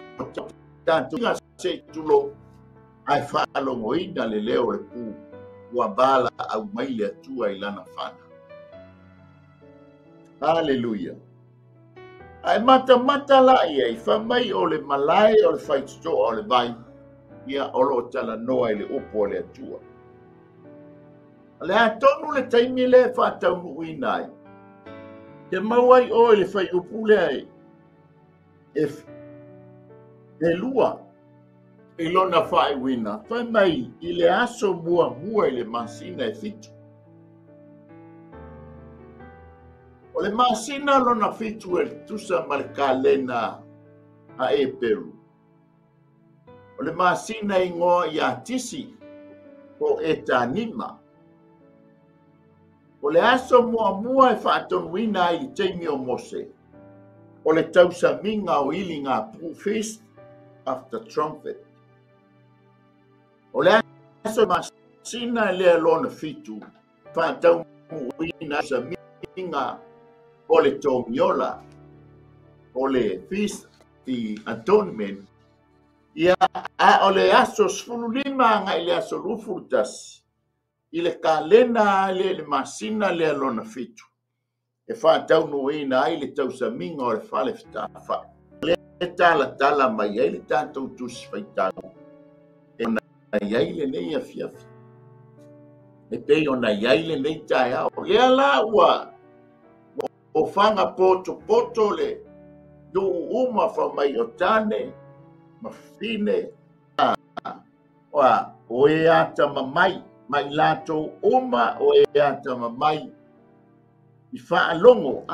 tanto nga se tulo ai fa longoina le leo le pu ua bala au mai le atua I lana fana haleluia ai mata la ia I fa mai o le malai o le faitito o le vai ia o lo tala noa I le upo le atua le atonu le taimi le fa taunu inai te mauai o le fai upu le ai e lua I lona fai wina fai mai I le aso mua I le masina e fitu o le masina lona fitu e tusa ma le kalena a e Peru o le masina ingoa ia tisi o e tanima o le aso mua e faatonuina I taimi o Mose o le tausaminga o ili ngā feast after trumpet o le aso masina le lona fitu faatonuina sa minga o le tomiola o le feast the atonement ia o le aso sfululima nga I le aso rufurtas I le kalena le masina le lona fitu e faataunuina ai le tausaminga o le fale fitafa le tala mai ai le tatou tusi faitau e na iai le nei afiafi e pei ona iai le nei taeao lea la ua o fanga poto le do uma fa mai o tane ma fine o e ata mamai mai lato uma o e ata mamai I whaalongo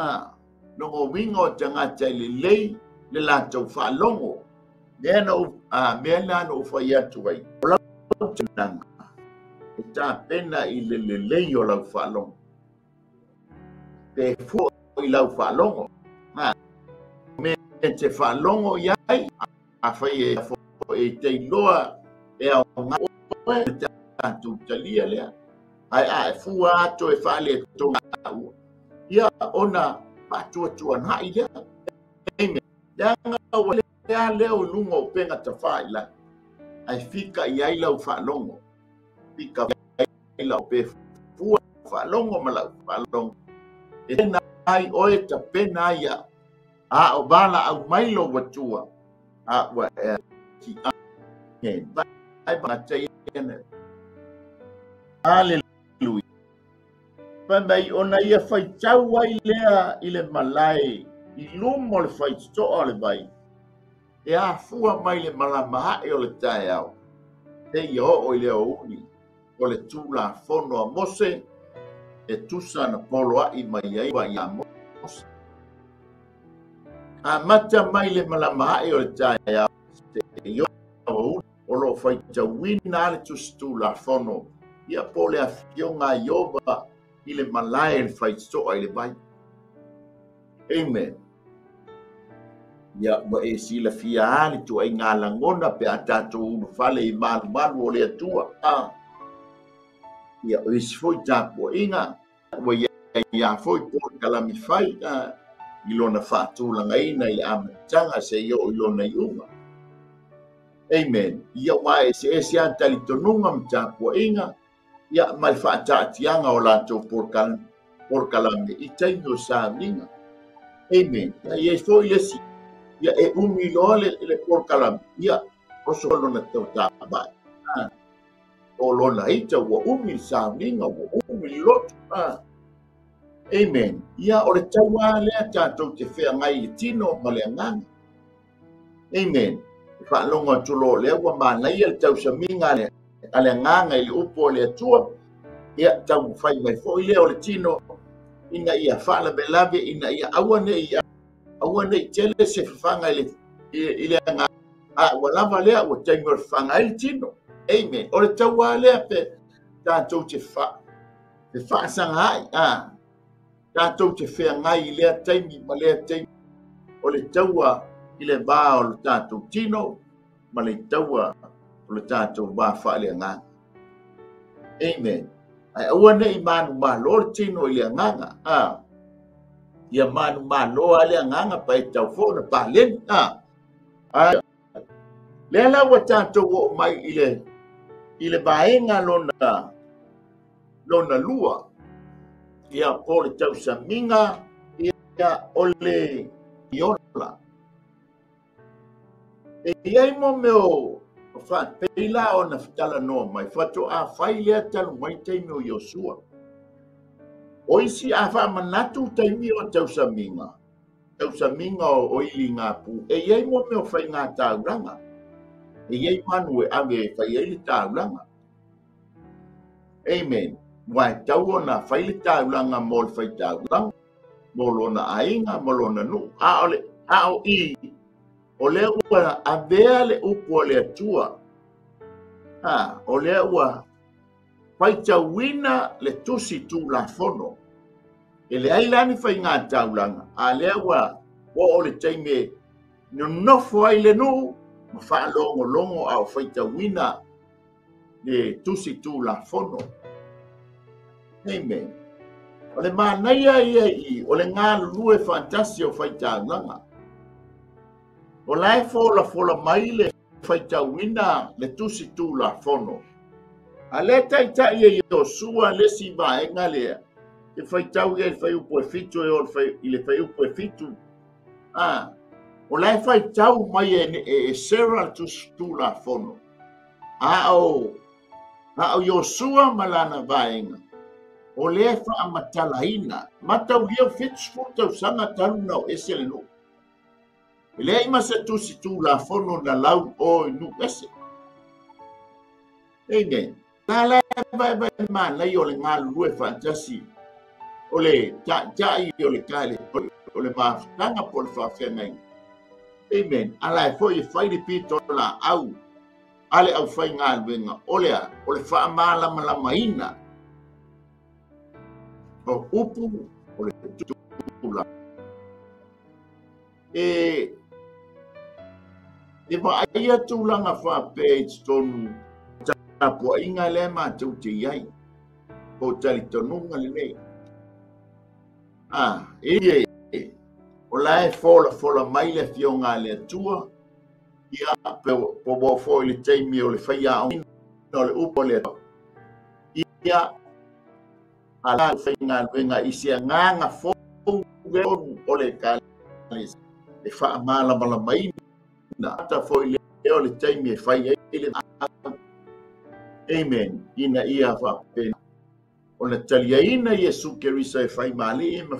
no o wingo tanga tele le la to fa longo le no me na no fa ya tu vai la tanga ta pena i le o la fa longo te fu i la fa longo ma me te fa longo ya a fa e te loa e a nga ta tu talia le ai fu ato e fa le to ia ona patuatuan ha'i lea. Amen. Leanga wale lea leo lunga o penga ta whaila. Ai fika i ai lau whalongo. Fika i lau pe fua whalongo ma lau whalongo. E tena ai oe ta pena ia. A o bala au mailo watua. A wa e ki a. Ai ba te ene. Hallelujah. Pamai ona ia fai tau ai lea i le malai i lumo le fai toa le vai. E a fua mai le malamaha e o le tae au. Te i o i le uni o le tula fono a mose e tusa na poloa i mai ai wa i a mose. A mata mai le malamaha e o le tae au. Te i o lo fai tau wina le tusa tula fono. Ia po le a fionga i oba i le malai le fai toa i le vai. Amen. Ia wa e sila fia ali tu ai ngā langona pe a tātou unu fale i malu o le atua. Ia o isi foi tāpua inga. Wa ia foi por kalami fai i lona whaatūlanga ina i amatanga se i lona iunga. Amen. Ia wa e se antali tonunga mi tāpua inga. Ia mai whaatatianga o lātou por kalami i taino sa minga. Amen. Ia e foi lesi. Ia e umi loa le por kalami. Ia o solo na tau tāpai. O lona ita wa umi sa minga wa umi lotu. Amen. Ia o le taua lea tātou te whea ngai i tino ma le anganga. Amen. Whaalonga tulo lea wa mānai al tau sa minga le ale nganga i le upo le atua. Ia tau whai mai fo i lea o le tino. Ina ia whaala belave ina ia awane ia. Awane i tele se whanga i le nganga. Walava lea wa taimur whanga i le tino. Amen. O le taua lea pe tātou te wha. Te wha sanga ai. Tātou te whea ngai i lea taimi ma lea taimi. O le taua i le bā o le tātou tino. Ma le taua o le tātou bā wha le nganga. Amen. Ai aua nei manu malo le tino i le nganga. Ia manu malo a le nganga pa e tau fo na pa len. Lea la wa tātou o mai i le baenga lona lua. Ia po le tau sa minga. Ia o le iola. E iai mo meo fa peila o na fitala no mai fato a fai lea talu mai taimi o Iosua. O isi a fa manatu taimi o tau sa minga. Tau sa minga o ili ngā pu. E iai mo meo fai ngā tāuranga. E iai manu e ave fai ili tāuranga. Amen. Wai tau o na fai li tāuranga mo le fai tāuranga. Mo lona ainga, mo lona nu. A o i. O lea ua a vea le upo le atua. O lea ua whaita wina le tusi tu la fono. E le ailani whai ngā taulanga. A lea ua o le taime no nofo ai le nu. Ma wha longo au whaita wina le tusi tu la fono. Amen. O le mānaia ia i o le ngā lue fantasi o whaita langa. O lai fola mai le whaitauina le tusi tu la fono. A le taita ia i Iosua le si vaenga lea. E whaitau ia i whai upo e fitu i le whai upo e fitu. O lai whaitau mai e sera tusi tu la fono. O Iosua malana vaenga. O le wha matalaina. Matau ia fitu futau sanga talu nau ese le no. Lea ima se tusi tu la fono na lau o nu ese. Amen. Ta la vai mana o le ngā lue fantasi. O le tai o le kale. O le mafutanga po le whawhengai. Amen. Ala e fo i whairi pito la au. Ale au whai ngā luenga. Olea, o le wha malama la maina. O upu, o le tula. E maia tūlanga wha page tonu. Tapua inga le mātou te iai. O tali tonunga le nei. O lae fola mai le fionga le tua. Ia po bo fo le teimi o le whaia o no le upo le to. Ia ala whainga luenga isia nganga fo o le kalis. E wha mala mala mai na ata fo le o le teimi e whaia ele. Amen. Ina ia wha pena. O na talia ina Yesu kerisa e whai mali e ma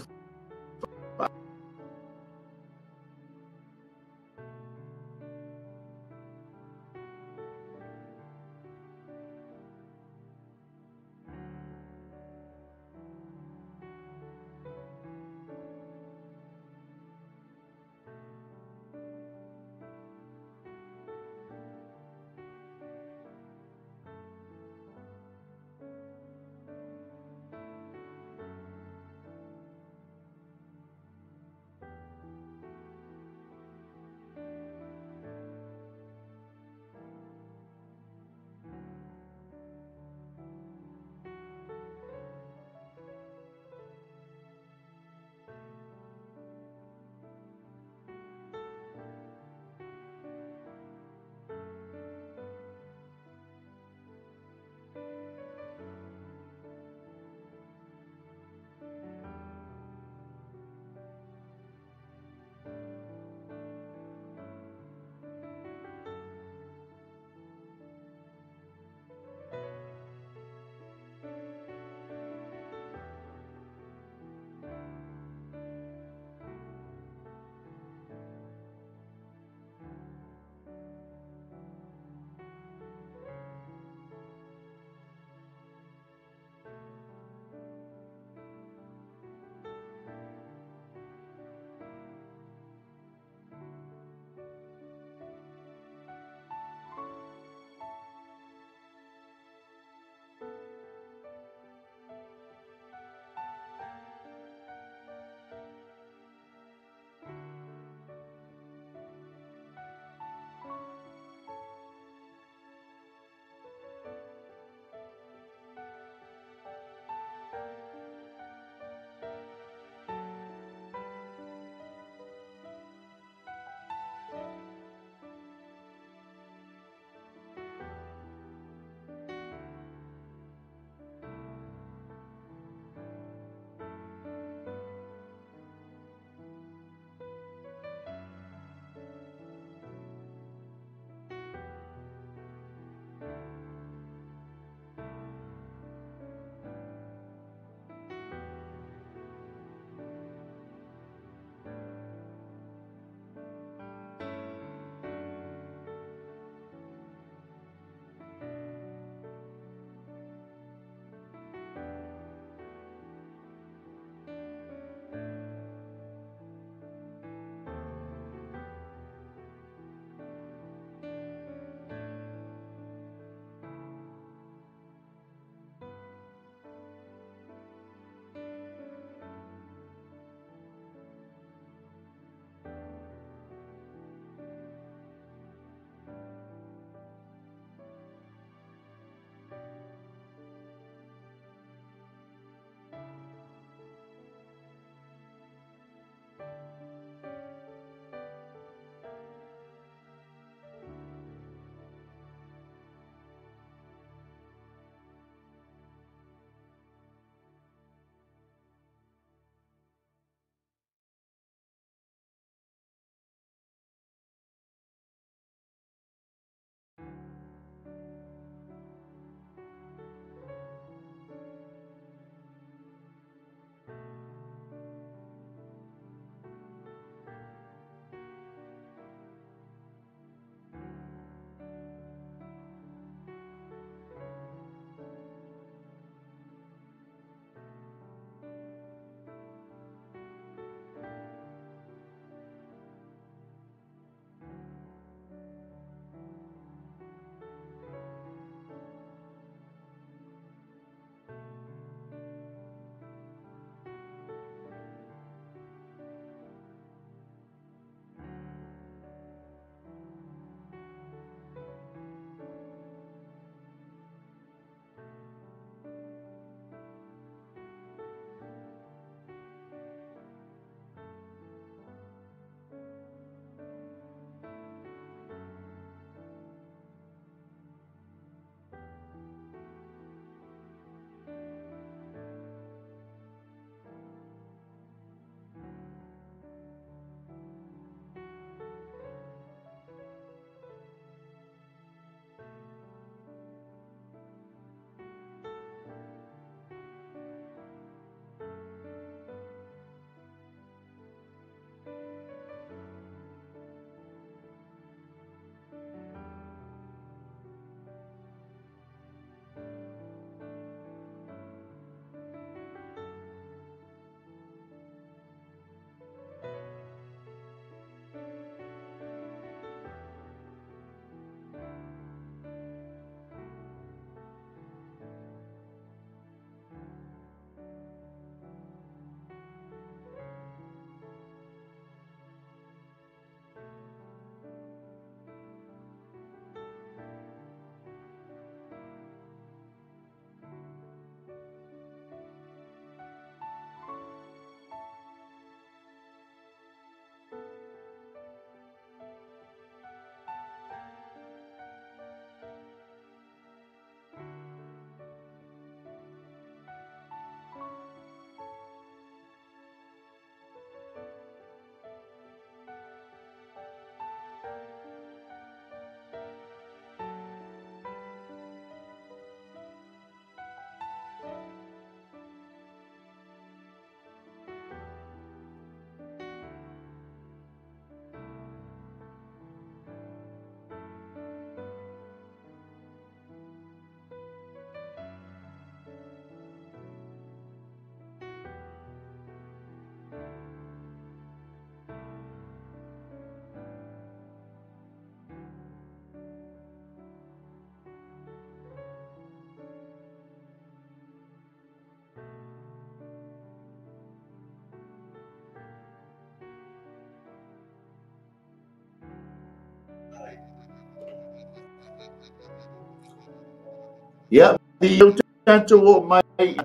Ia di o tātou o mai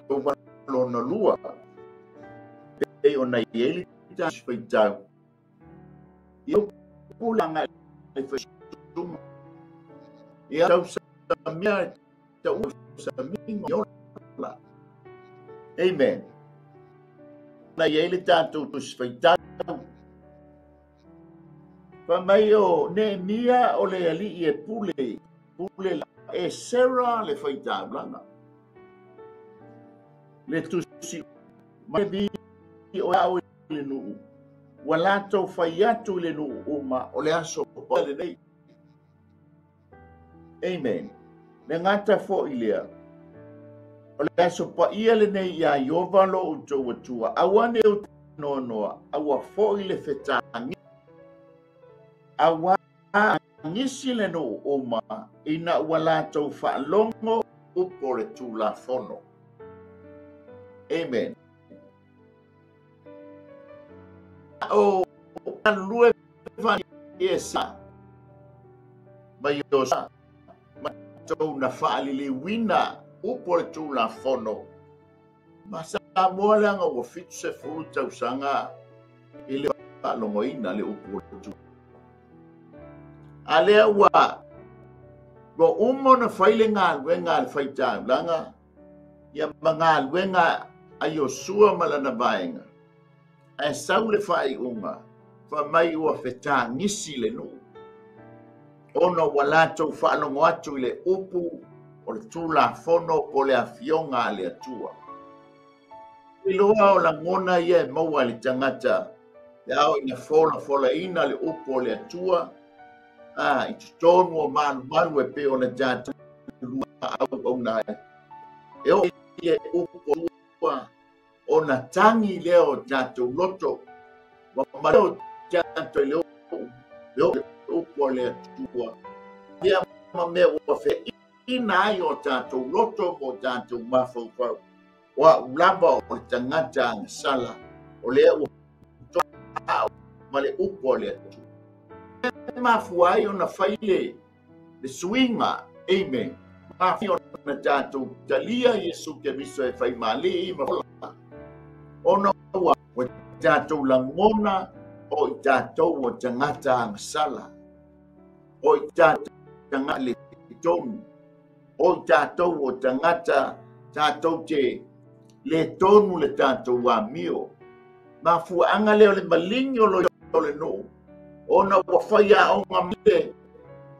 o valona lua. E o na ieli tātou whaitau. Ia o pulanga e whaituma. Ia tau sa mea tau sa mingo yola. Amen. Na ieli tātou tu whaitau. Pa mai o Nehemia o le ali e pule la e Sarah le whaitau langa. Le tusi mai bi o au le nuu. Wa latou whai atu le nuu uma o le aso o le nei. Amen. Le ngata fo ilea. O le aso pa ia le nei ia iovalo o tau atua. Awane o noa noa. Awa fo ile whetangi. Awa ngisi le nuu uma ina ua latou whaalongo upo le tula fono. Amen. O alue va esa. Mai o sa. Tau na whaali le wina upo le tula fono. Masa moa leanga o fitu se furu tau sanga ile whaalongo ina le upo le tula. Alea wa go umo na whaile ngā luenga le whaitau langa ia mga luenga ai o sua malana vaenga. Ai sau le whai unga wha mai ua whetā ngisi le nu. Ono walatou whaalongo atu i le upu o le tula fono po le awhionga le atua. I loa o la ngona ia e maua le tangata le au ina fola ina le upu o le atua. I tonu o malu e pe o na jatu lua au nai. E o ia upu o na tangi leo jatu loto. Wa mareo jatu leo upu o le atua. Ia mamea ua fe ina ai o jatu loto mo jatu mafau fau. Wa ulamba o le tangata ang sala o lea ua ma le upu o le atua. Mafuai o na whaile le suinga, amen. Mafi o na tātou talia Yesu ke miso e whai male i mahola. O na ua o tātou langona o i tātou o tangata ang sala. O i tātou tangata le tonu. O i tātou o tangata tātou te le tonu le tātou wa mio. Mafua anga leo le malingi o le no. Ona ua whaia o ngā mire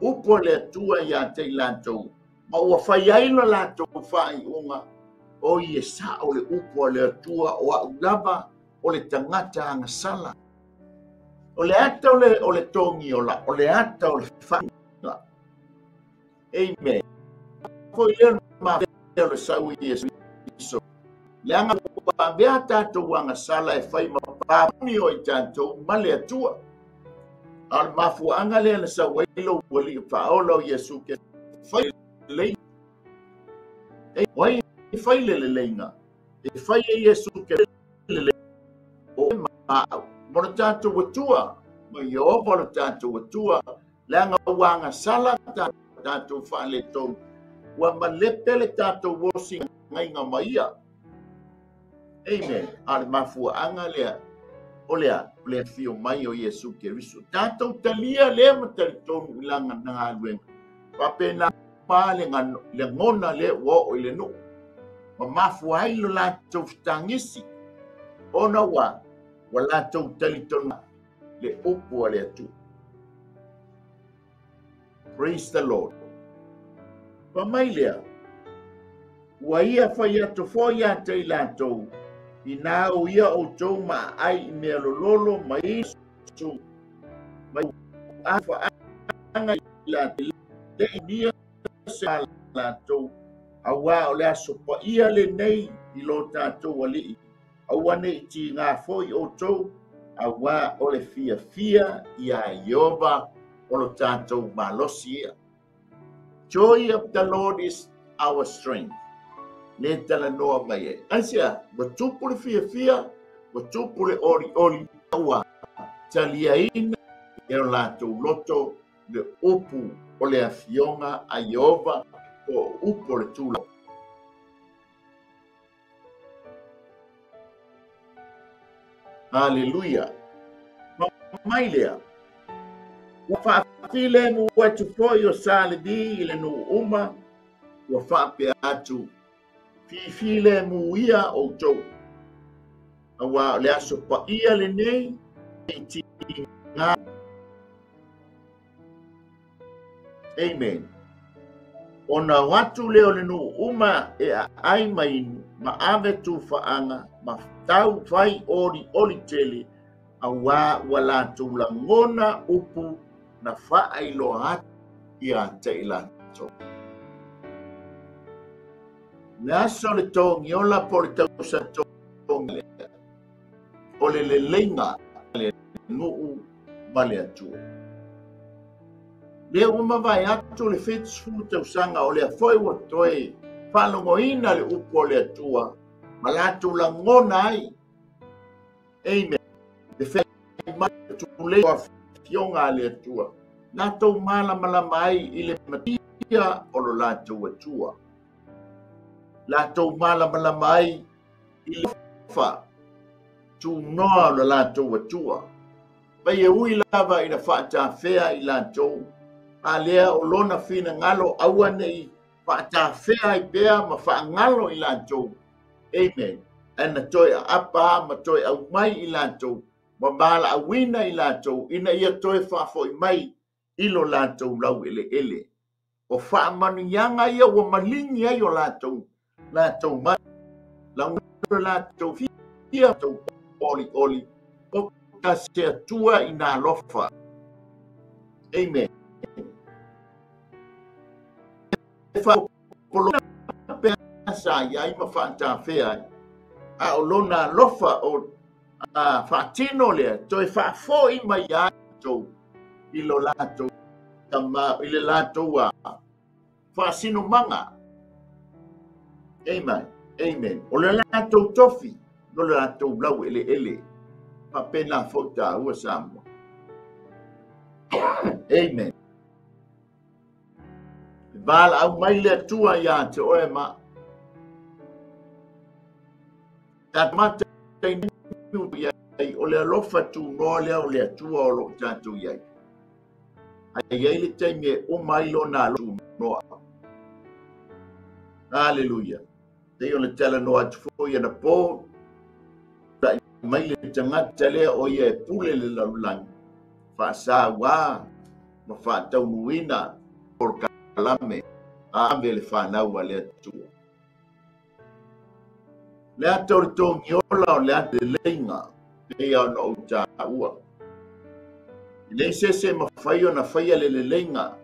upo le atua ia te lantou. Ma ua whaia ilo lantou whai unga o i e sa o le upo le atua o au lava o le tangata anga sala. O le ata o le tongi o le ata o le whainga. Amen. Ko i leo ma o le sau i Yesu Iso. Le anga ua mea tātou anga sala e whai ma pāpuni o i tātou ma le atua. Al mafu anga le na sa wailo wali faolo Yesu ke fai le e wai fai le lenga e fai Yesu ke le o ma mo tanto watua mo yo mo tanto watua langa wanga sala tanto fa le to wa malepe le tanto wosi ngai nga maia. Amen. Al mafu anga Olea fio mai o Yesu ke riso. Tātou talia le matari tonu ilanga na ngā Wapena pa le ngona le wo o le no. Ma mafu ai lo lātou tangisi. Ona wa lātou tali tonu le upu le atu. Praise the Lord. Pa mai lea. Wa ia whai atu fōia te lātou. Ina o ia o tau ma ai mea lololo mai su mai afa anga la le nia sa la tau awa o le aso pa ia le nei i lo tātou ali awa nei ti ngā foi o tau awa o le fia ia Yehova o lo tātou malosi ia. Joy of the Lord is our strength. Ne tala noa mai e. Asia, watupu le fia, watupu le ori, awa, talia ina, e o lātou loto, le upu o le awhionga a Yehova, o upo le tula. Hallelujah. Mai lea. Ua whaafile mu watu foi o salidi ile no uma. Ua whaape atu. Fifile mu ia o tau. Awa le aso pa ia le nei. Iti ngā. Amen. Ona watu leo le no uma e a ai mai ma ave tu faanga ma tau fai oli tele a wala tu la ngona upu na fa ai lo hat ia te ilato. Na so le tong yola por tau sa tong le ole le lenga le no male atu. Le uma vai atu le fits fu tau sanga ole a foi wa toi falongo ina le upo le atua malatu la ngona ai. Amen. Le fe mai tu le wa fionga le atua na tau mala mai ile matia o lo latu atua la tau mala mai ile fa tu no lo latu atua pai e ui lava ina fa ta fea i latu alea o lona fina ngalo aua nei fa fea i bea ma fa ngalo i latu. Amen. Ana toi apa ma toi au mai i latu ma bala awina i latu ina ia toi fa foi mai ilo latu lau ele o fa manu yanga ia o malingi ai o latu mai lau latu fia tu oli o kasia tua ina lofa. Amen. Fa polo pesa ia ma fanta fea a olona lofa o fatino le toi fa foi mai ia tu ilo latu tama ile latu wa fa sino manga. Amen. Amen. O le latu tofi no le latu blau ele pa pena fota ua samo. Amen. Vala au mai le tua ia te oe ma. Tat mata nu iai o le alofa tu no le o le tua o lo tatu iai. Ai le taime o mai lo na lo noa. Hallelujah. Te o le tala no atu fo ia na po. Mai le tangata le o ia pule le laulangi. Fa sa wa ma fa tau nuina por kalame ave le fa na wa le tua. Le ator tong yola o le ate lenga le ia no uta ua. Le se ma faio na faia le lenga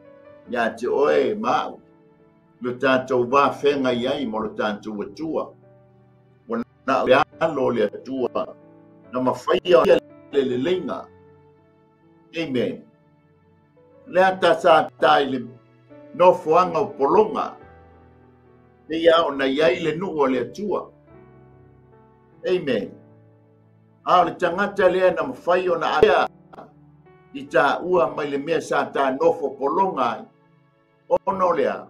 ya te oe mau. Lo tātou wā whenga iai mo lo tātou atua. Wana o le alo le atua. Na mawhaia le lenga. Amen. Le ata sa tai le no fuanga o polonga. Le ia o na iai le nuu o le atua. Amen. A le tangata lea na mawhaia na area. I tā ua mai le mea sa tā nofo polonga. Ono lea.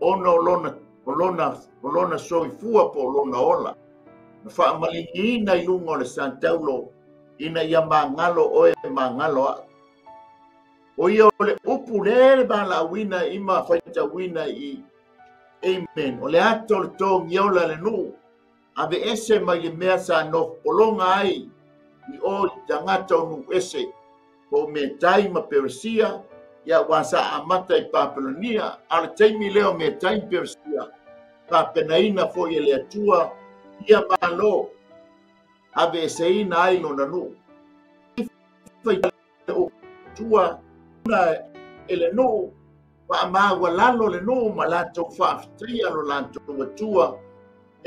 Ono lona soifua po lona ola. Na whaamalingi ina i lungo le Santaulo. Ina ia mangalo oe mangalo a. O ia o le upu lele bala wina ima whaita wina i. Amen. O le ato le tō ngiola le nu. Ave ese mai le mea sa no polonga ai. I o tangata nu ese. O me taima Persia. Ya wasa amata i Papelonia, ala taimi leo me taimi Persia, papenaina fo i le atua, ia malo, ave seina ailo na nu. Fai o tua, na ele nu, pa mawa lalo le nu, ma lato whaaftia lo lato atua.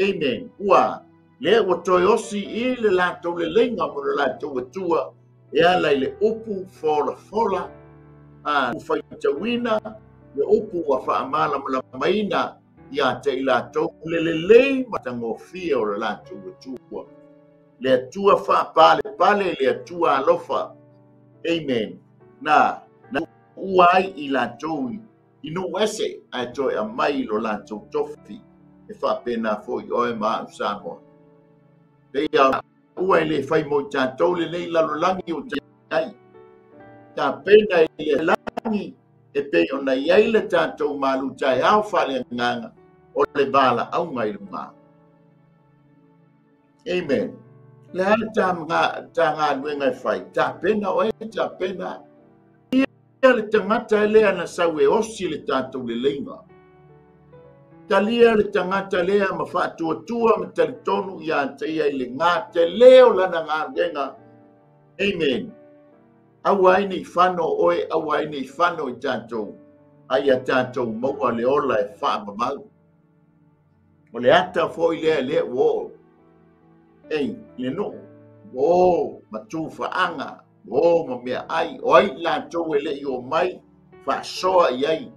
Amen. Ua, le o toi osi i le lato le lenga mo le lato atua, e ala i le upu fola, ufaita wina le upu wa whaamala mala maina ia te ila tau lelelei matangofia o le latu atua. Le atua pale le atua alofa. Amen. Na uai ila tau inu ese ai toi a mai lo la tofi e fa pena foi o e ma samo pe ia ua le fai mo tātou le nei lalolangi o tai ta pena i le langi e pe o na iai le tātou malu tai au whale nganga o le bala au ngai runga. Amen. Le hale tā ngā nuenga whai, ta pena o e ta pena ia le tangata e lea na sau e osi le tātou le leinga. Ta lia le tangata lea ma whātua ma talitonu ia te ia i le ngā te leo lana ngā renga. Amen. Awa ai nei whano oe, awa ai nei whano i tātou. Ai a tātou maua le ola e whaamamau. O le ata foi lea wo. Ei, le no. Wo, matu whaanga. Wo, ma mea ai. O ai lātou e le i o mai. Whasoa i ai.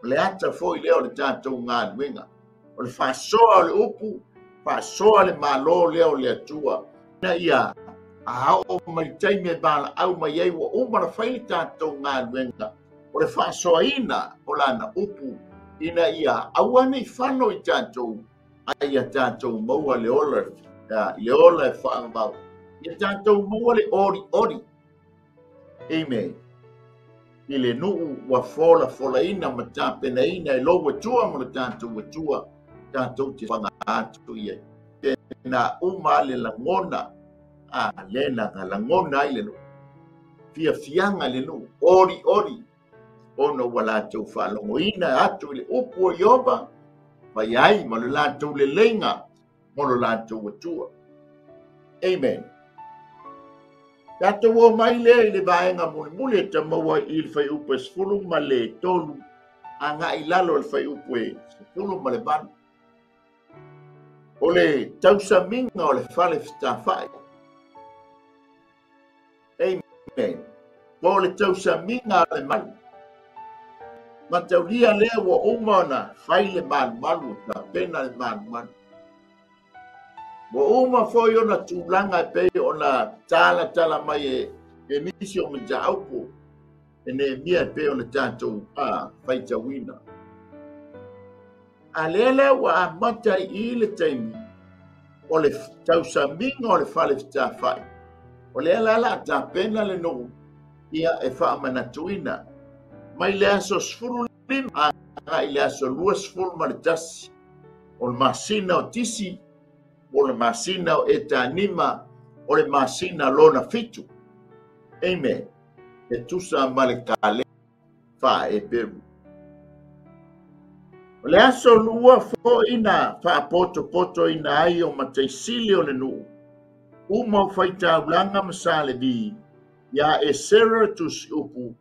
Le ata foi leo le tātou ngā nuenga. O le whasoa le upu. Whasoa le malo leo le atua. Na ia. A hao mai taime bala au mai ei wa umara whaile tātou ngā nuenga. O le whasoa ina o lana upu. Ina ia awane i whano i tātou. Ai a tātou maua le ola. Le ola e whaamau. Ia tātou maua le ori. Amen. I le nuu wa fola ina ma tāpena ina e lo watua mo le tātou watua. Tātou te whanga atu ia. Tēnā uma le langona. Lena nga langona i le nuu. Fianga le nuu. Ori. Ono wala tau whalongo ina atu le upu o ioba. Mai ai ma le lātou le lenga. Mo le lātou watua. Amen. Tātou o mai lea i le vaenga mule ta maua i le whai upu e sfulu ma le tolu. A ngā i lalo le whai upu e sfulu ma le banu. O le tausaminga o le whale whitawhai. Amen. O le tausaminga o le malu. Ma tauria lea wa umana whai le malu na pena le malu. Wa uma foi ona tūlanga pe ona tala mai e nisi o mja aupo. E ne mia pe ona tātou whai tawina. A lele wa a mata i le taimi o le tausaminga o le whale whitawhai. O le ala ta pena le no ia e whaamanatuina. Mai le aso sfuru lima a i le aso lua sfuru ma le tasi. O le masina o tisi, o le masina o etanima, o le masina lona fitu. Amen. E tusa ma le kale wha e peru. O le aso lua fo ina wha poto ina ai o mataisili o le nuu. Uma whaita ulanga masale vi, ia e sera tusi upu,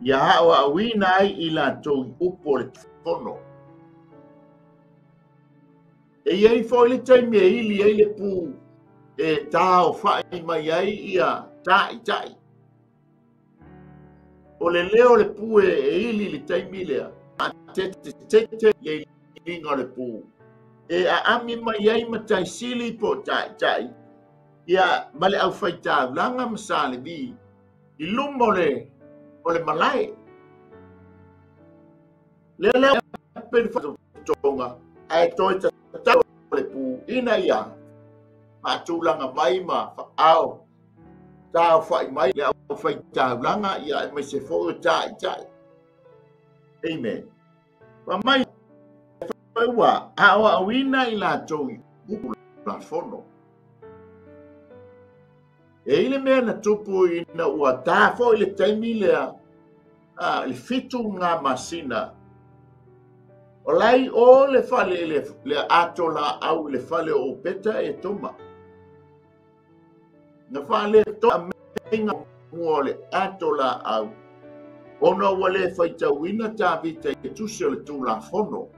ia hawa awina ai i la tau upo le tono. E iei fo le taimi e ili ei le pu, e tau whai mai ai ia tai. O le leo le pu e ili le taimi lea, a tete iei linga le pu. E a ami mai ai matai sili po tai. Ia male au whaita langa masale vi, i lumo o le malai. Lele peri whatonga, ai toi tau le pu ina ia. Matulanga mai ma au. Tau whai mai le au whaita langa ia mai se fo tai. Amen. Pa mai whaiwa, awa awina i la toi upu la fono. E ile mea na tupu ina ua tāfo ile taimi lea le fitu ngā masina. O lai o le fale le ato la au le fale o peta e toma. Na fale toa menga mua le ato la au. Ona ua le whaitawina tā vita e tusi o le tū la fono.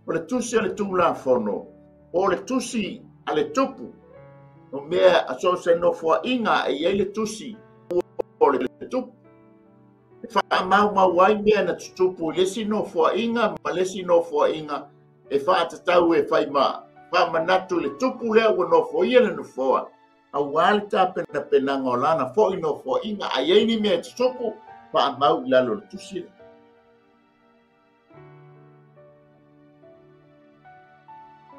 O le tusi o le tū la fono. O le tusi a le tupu. O mea aso se no fua inga e iei le tusi o le tupu. E wha mau ai mea na tutupu lesi no fua inga ma lesi no fua inga e wha atatau e whai ma wha manatu le tupu lea ua no fua ia le no fua. A wale ta pena penanga o lana fo i no fua inga a iei ni mea tutupu Whaamau I lalo le tusi.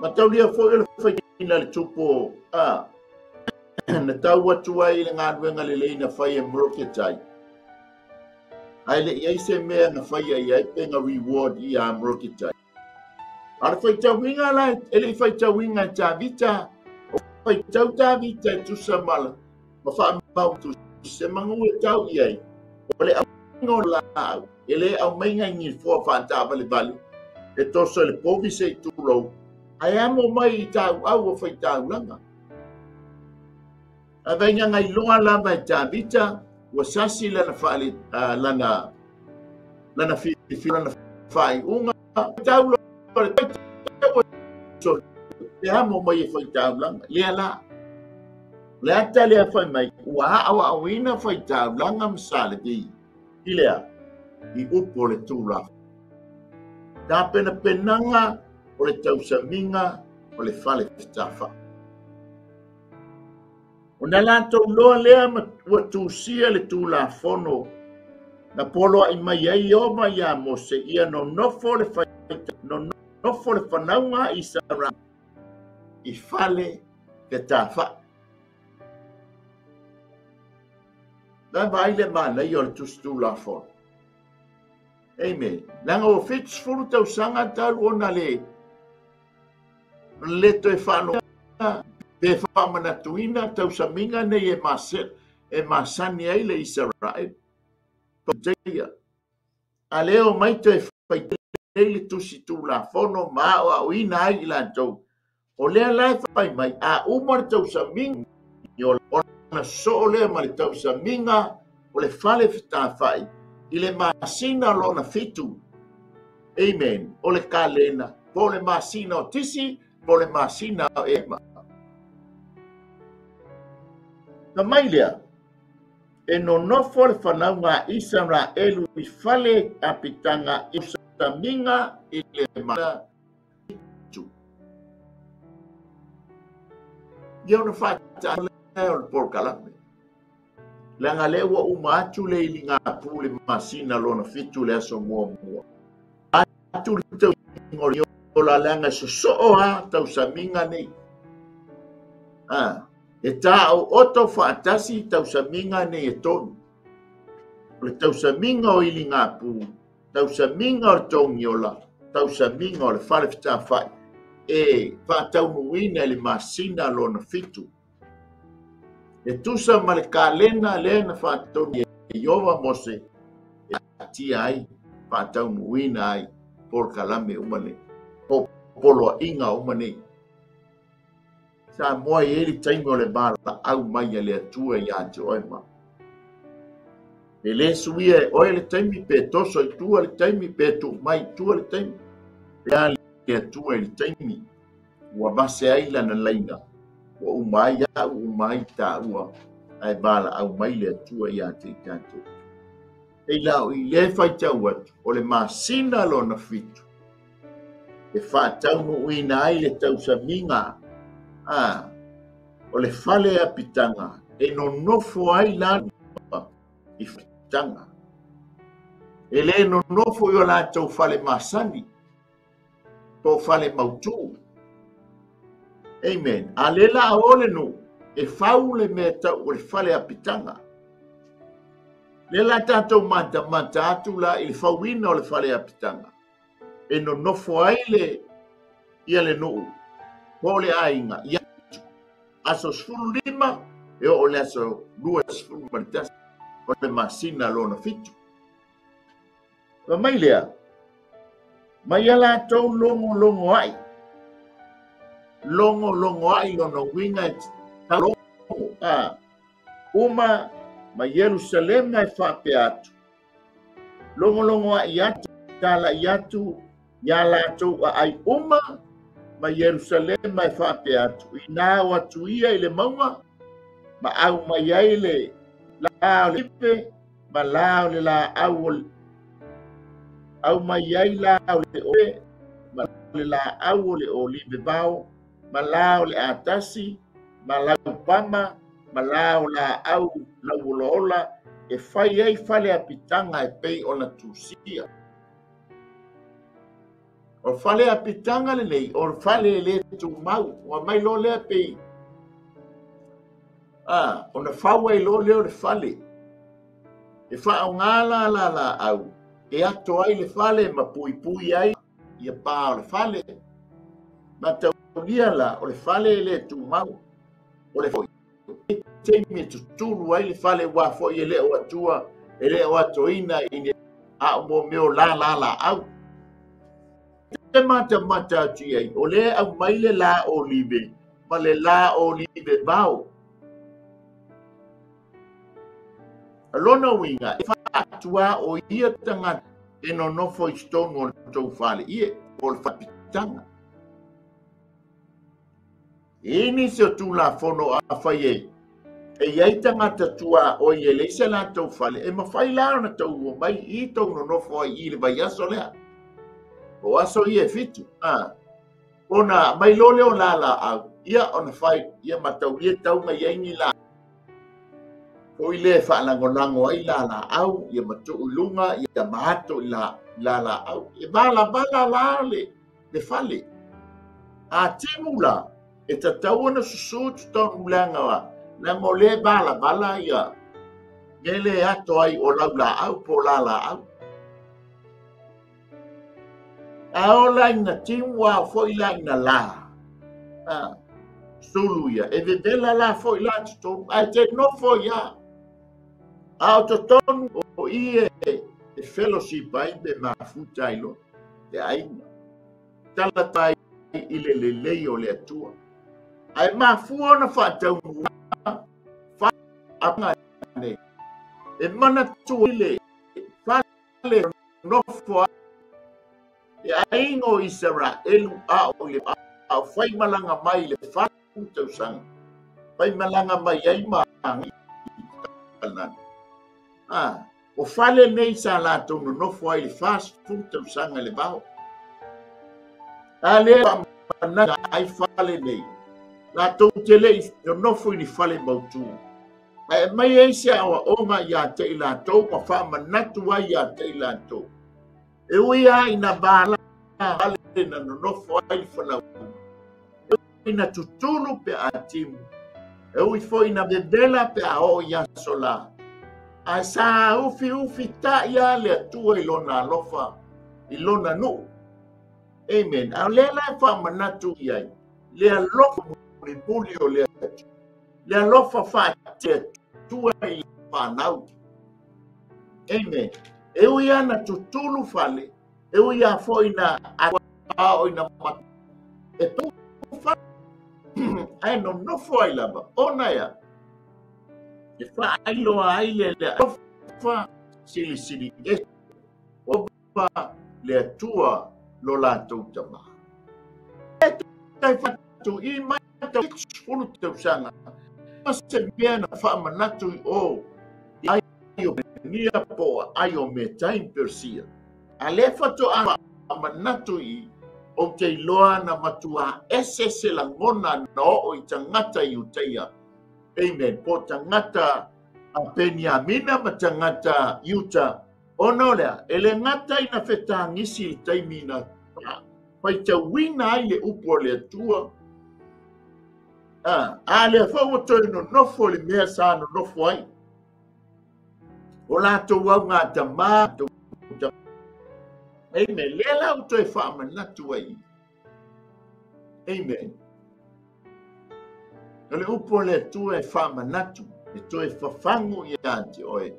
Ma tau lia fo le whaina le tupo na tau atu ai le ngā ruenga le leina whai e Moroketai. Ai le iai se mea na whai ai ai pe ngā reward I a Moroketai. Ara whai tau winga la, ele whai tau winga tā vita, o whai tau tā vita e tusa mala, ma wha mau tu se mangu e tau iai, o le au ngō la au, ele au mainga ngi fua whanta vale vale, e toso le povi se I tūrou, ai amo mai I tau au o whai tau langa. A venga ngai loa lama e tā vita, wa sasi lana whaale, lana whiwhi lana whai unga, tau lo, so le amo mai e whai tau langa, lea la. Le ata lea whai mai, ua awa awina whai tau langa msale ki, I lea, I upo le tūra. Tā pena penanga, o le tausaminga, o le whale whitafa. O na lātou loa lea ua tūsia le tūla whono, na poloa I mai ai o mai a Mose, ia no nofo le whaita, no nofo le whanaunga I Sara, I whale ke tāwha. Na vai le mana I o le tūla whono. Amen. Langa o fits furu tau sanga talu ona le to e whano pe whamana tuina tau saminga nei e masani ai le Israel. Toteia. A leo mai to e whaitei le tusi tu la whono maa o au ina ai la tau. O lea lai whai mai a umar tau saminga o na so lea ma le tau saminga o le whale whita whai. I le masina lona fitu. Amen. O le kalena. Po le masina o tisi, po le masina o ema. Na mai lea, e no nofo le whanau ngā Israelu I whale apitanga I usaminga I le mana fitu. Iau na whaita lea o le porkalame. Le nga le ua uma atu le ili ngā pū le masina lona fitu le aso mua mua. Atu le tau ngori o la langa so soo ha tau saminga nei. E tā au oto whaatasi tau saminga nei e tonu. Le tau saminga o ili ngā pū, tau saminga o le tongiola, tau saminga o le whalewhita whai. E whaatau muina le masina lona fitu. E tusa ma le kalena le na whaatoni e Iova Mose e atia ai, whaatau muina ai, por kalame umane, o polo inga umane. Sa moa I eri taimi o le mara au mai le atua I ate oema. E le suia e oe le taimi pe toso I tua le taimi pe tu mai tua le taimi. Pea le atua le taimi, ua mase ai lana laina. O umai au umai ta ua ai bala au mai le atua I ate tanto. E lau I le whaitau atu o le masina lona fitu. E whaatau no uina ai le tausaminga. O le whale apitanga. E no nofo ai lana I whitanga. E le no nofo I o lātou whale masani. Po whale mautu. Amen. A le la ole no e whau le mea tau o le whale apitanga. Le la tātou mata atu la I le whauina o le whale apitanga. E no nofo ai le ia le nuu. Po le ainga. Ia aso sfulu lima e o le aso lua sfulu maritas. O le masina lona fitu. Wa mai lea. Mai ala tau longo ai. Longo ai lona winga ta longo uma ma Yerusalem na whape atu. Longo ai atu tala atu yala atu ai uma ma Yerusalem na whape atu. Ina watu ia I le maunga ma au mai ai le lao le ipe ma lao le la au mai ai lao le oe ma le la au le olive bao ma lao le atasi, ma lau pama, ma lao la au lau lola, e fai ai fale a pitanga e pei o na tusia. O fale a pitanga le nei, o fale le tu mau, o mai lo le a pei. O na fawa i lo le o le fale. E fa o ngala la au. E ato ai le fale ma pui ai, ia pa o le fale. Ma tau lia la, o le fale le tu mau, o le foi. Te me tutulu ai le fale wa fo i le o atua, e le o atoina i ne a mo meo la au. Te mata ati ai, o le au mai le la olive, ma le la olive bao. Alona winga, e fa atua o ia tanga e no nofo i stone o tau fale, ie, o le whapitanga. Ini se tu la fono a fai e. E iai tangata tua o i ele se la tau fale, e mawhai la na tau o mai i tau no nofo ai i le vai aso lea. O aso i e fitu. Ona mai lole o la au, ia ona fai, ia matau ia tau mai ai ni la. O i le whaalangonango ai la au, ia matu ulunga, ia mahato i la au. E bala la le fale. A timula, e tatau ana susu tutau mulanga wa. Na ngole bala ia. Ngele ato ai o la au po la au. A ola ina timwa fo ila ina la. Sulu ia. E vedela la fo ila tuto. A te no fo ia. A o totonu o ie e fellowship ai be mafuta ilo. E aina. Talatai ile lei o le atua. Ai mafua na whatau ne e mana tuile fale nofo e aingo isara elu a ole a fai malanga mai le fatu tau sang fai malanga mai ai mangi o fale nei sa la tonu nofo ai le fast food tau sang le bao ale mana ai fale nei la tau tele nofo ni fale bautu mai e se awa onga ia te ila tau ma wha manatu ai ia te ila tau. E ui a ina bala ale na nonofo ai whanau. E ui na tutulu pe a timu. E ui fo ina bebela pe a o ia sola. A sa ufi ta ia le atua ilona alofa ilona nu. Amen. A lela wha manatu iai. Le alofa muli o le atu. Le alofa wha te tua i whanau. Amen. E ui ana tutulu fale. E ui a foina a oina matu. E tu fale. Ai no nofo ai lava. Ona ia. E wha ailo a aile le alofa sili. E opa le atua lo la tau tama. E tai whatu i mai tau ikspunu tau sanga. Se mea na wha manatu i o ai o nia po ai o me time persia. A le whatu a manatu i o te iloa na matua ese se la ngona no o i tangata i uteia. Amen. Po tangata a Peniamina ma tangata Yuta. Ono lea, ele ngata i na wheta ngisi i taimina. Pai te wina ai le upo le atua. Ale fo to no nofo le mea sa no nofo ai. O la to wa nga tama to. Amen. Lela o to e fa manatu ai. Amen. Le upo le tu e fa manatu. E to e fa fangu i ante oi.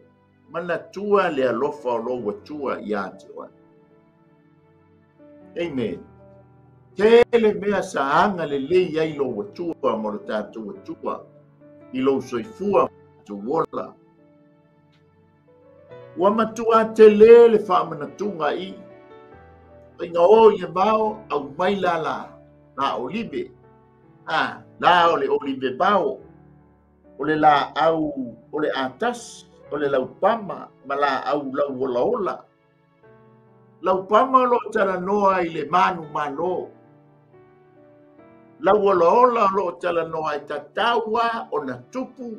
Manatua le alofa o lo tua i ante oi. Amen. Tele mea sa anga le lei ai lo watua mo le tātou watua. I lo soifua tu wola. Wa matua te le whamanatunga i. Inga o i bao au mai la olive. La ole olive bao. Ole la au, ole atas, ole laupama, ma la au lau ola. Laupama lo tala noa i le manu malo. La wala lo tala no ai tatawa o na tupu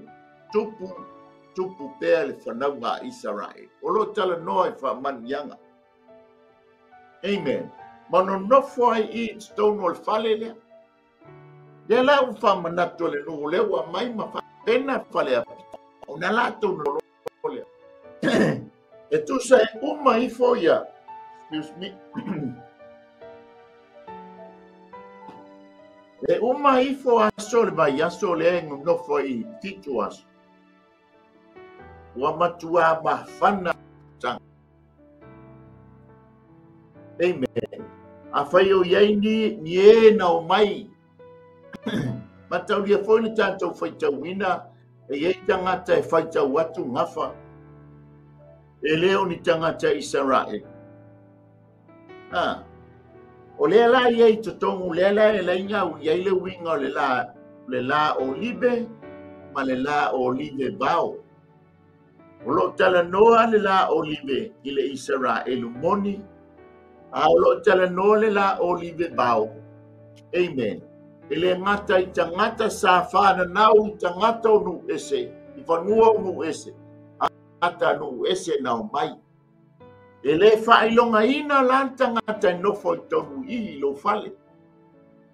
tupu pea le whanaunga Israel. O lo tala noa I whamanianga. Amen. Mano nofo ai I stone o le whale lea. Lea la u whamanatu le nuhu lewa mai ma whapena whale apita. O na la tau no lo lea. E tu sa e uma ifo ia. Excuse me. E uma ifo aso le mai aso le engu nofo I titu aso. Ua matua ma whana tanga. Amen. A whai o iei ni e na o mai. Matau lia fo ni tātou whai tau ina. E iei tangata e whai tau atu ngafa. E leo ni tangata Israel. O lea la iei totongu, lea la e lainga u iei le winga o le la olive, ma le la olive bao. O lo tala noa le la olive I le Israel moni. A o lo tala noa le la olive bao. Amen. E le ngata I tangata sa whana nau I tangata o nu ese. I whanua o nu ese. Ata nu ese nau mai. E le whailonga ina lan tangata nofo I tonu I lo fale.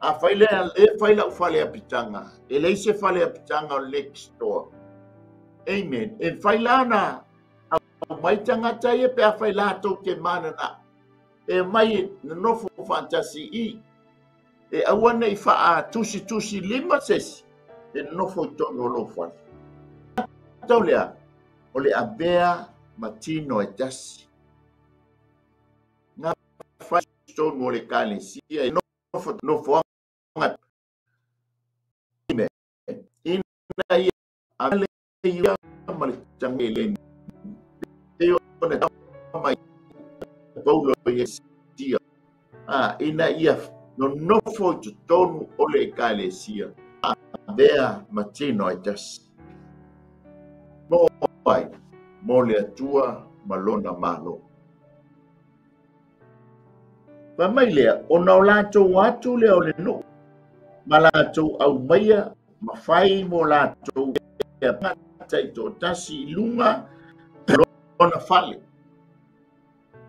A whailea le whaila u fale apitanga. E le se fale apitanga o Lake Store. Amen. E whailana a mai tangata I e pe a whailato ke mana na. E mai na nofo fantasi I. E awana I wha tusi lima sesi. E nofo I tonu o lo fale. Tau lea. O le abea matino e tasi. Nga whai stone o le kalesia e nofo anga. Ime. Ina ia ale ia male tangele. Te o na tamai. Paulo ia sia. Ina ia no nofo I tonu o le kalesia. Abea matino e tasi. Mo le atua malona malo. Pa mai lea, o nao lātou atu lea o le no. Ma lātou au maia, ma whai mo lātou e pata I tō tasi I lunga, lona whale.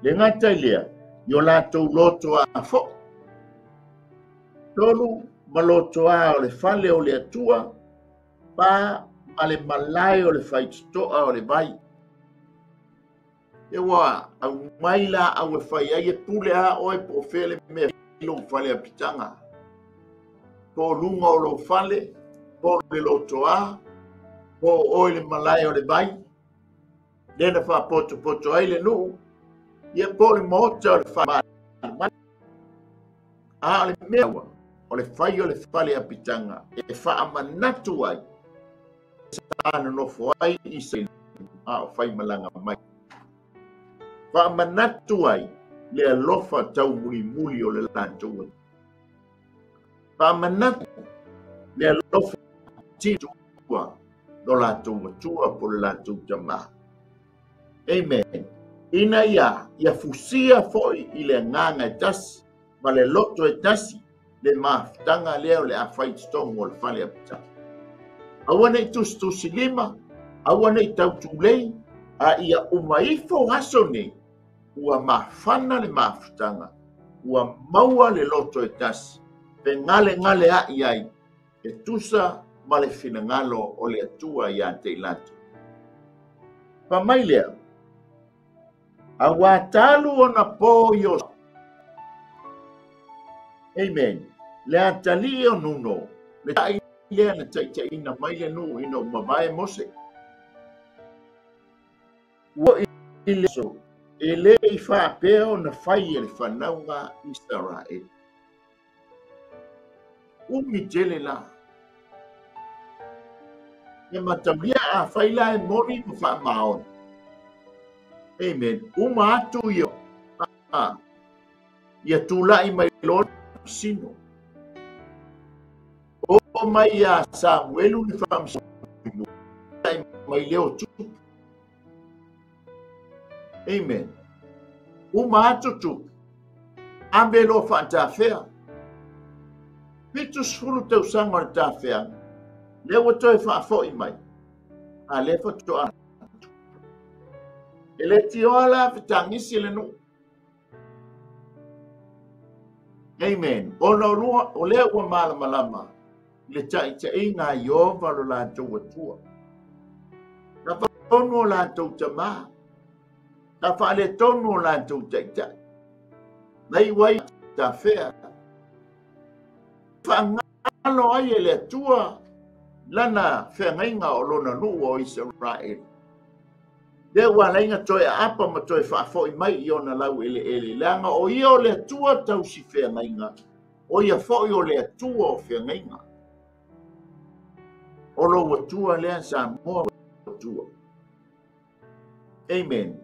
Le ngata lea, I o lātou loto a fo. Tolu ma loto a o le whale o le atua, pa ma le malai o le whaitotoa o le vai. E wa, au mai la au e whai ai e pule a o e po whele mea lo whale a pitanga. Po lunga o lo whale, po le loto a, po o le malai o le vai. Lena wha poto ai le nu, ia po le mota o le whai. A le mea wa, o le whai o le whale a pitanga, e wha amanatu ai. Ana no foi I se a fai malanga mai. Fa manatu ai le alofa tau muli o le lantou. Fa manatu le alofa tua do lantou tua po le lantou tama. Amen. Ina ia fusia foi I le nganga tas ma le loto e tasi le maftanga leo le a fight stone o le fale a pitanga. Awana I tusi lima, awana I tautulei, a ia umaifo aso ne, ua mawhana le mawhutanga, ua maua le loto e tasi, pe ngale a iai, e tusa ma le finangalo o le atua I ante ilato. Pa mai lea, a watalu o na po Ios. Amen. Le atali o nuno, le tai lea na taita ina mai le nu ina umamae mose. Ua I le so, e le I whaapea o na whai e le whanaunga Israel. Umi tele la. E matamia a whai la e mori ma wha maon. Amen. Uma atu io. Ia tula I mai lona sino. O mai a Samuelu ni whamsa mai leo tupu. Amen. Uma atu tupu. Ambe lo whantawhea. Pitus furu tau sanga ni tawhea. Leo toi whaafo I mai. A le fotoa. Ele tiola fitangisi le nu. Amen. Ono lua o le ua malama. Le tai ngā Iova lo lātou atua. Ka whaonu o lātou tama. Ka whaale tonu o lātou taitai. Nei wai ta whea. Whaangalo ai e le atua lana whengainga o lona nuu o Israel. Le ua lainga toi apa ma toi whaafoi mai I ona lau ele. Langa o ia o le atua tau si whengainga. O ia foi o le atua o whengainga. O lo atua lea sa moa atua. Amen.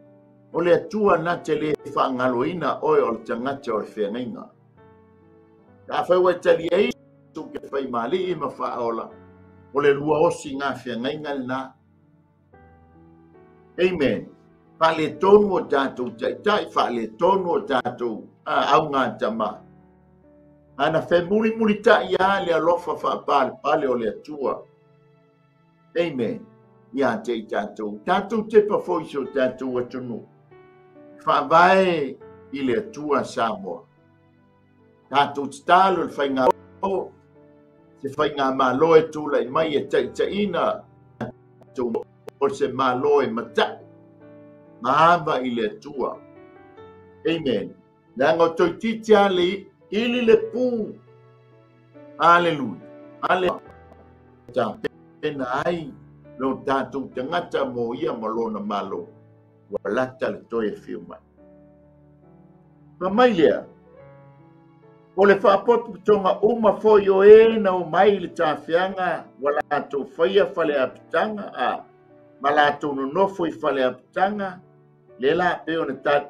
O le atua na te le whaangaloina oi o le tangata o le whengainga. Ka whaiwa tali ei tu ke whai mali I ma whaola. O le lua osi ngā whengainga na. Amen. Whale tonu o tātou taitai, whale tonu o tātou au ngā tama. Ana whai muri tai ia le alofa whaapale o le atua. Amen. Ia te tātou. Tātou te pafoiso tātou atunu. Whaavae I le atua Samoa. Tātou talo le whainga o. Se whainga māloe tūlai mai e taitaina. Tātou o se māloe mata. Mahava I le atua. Amen. Nanga toi titia le ili le pū. Hallelujah. Hallelujah. Pena ai lo tātou tangata mo ia malona malo. Walata le toi e whiuma. Mamai lea. O le whaapotu tonga uma foi o na o mai le tāwhianga. Wala tātou whaia whale apitanga. Ma lātou no nofo I whale apitanga. Le la peo na tā.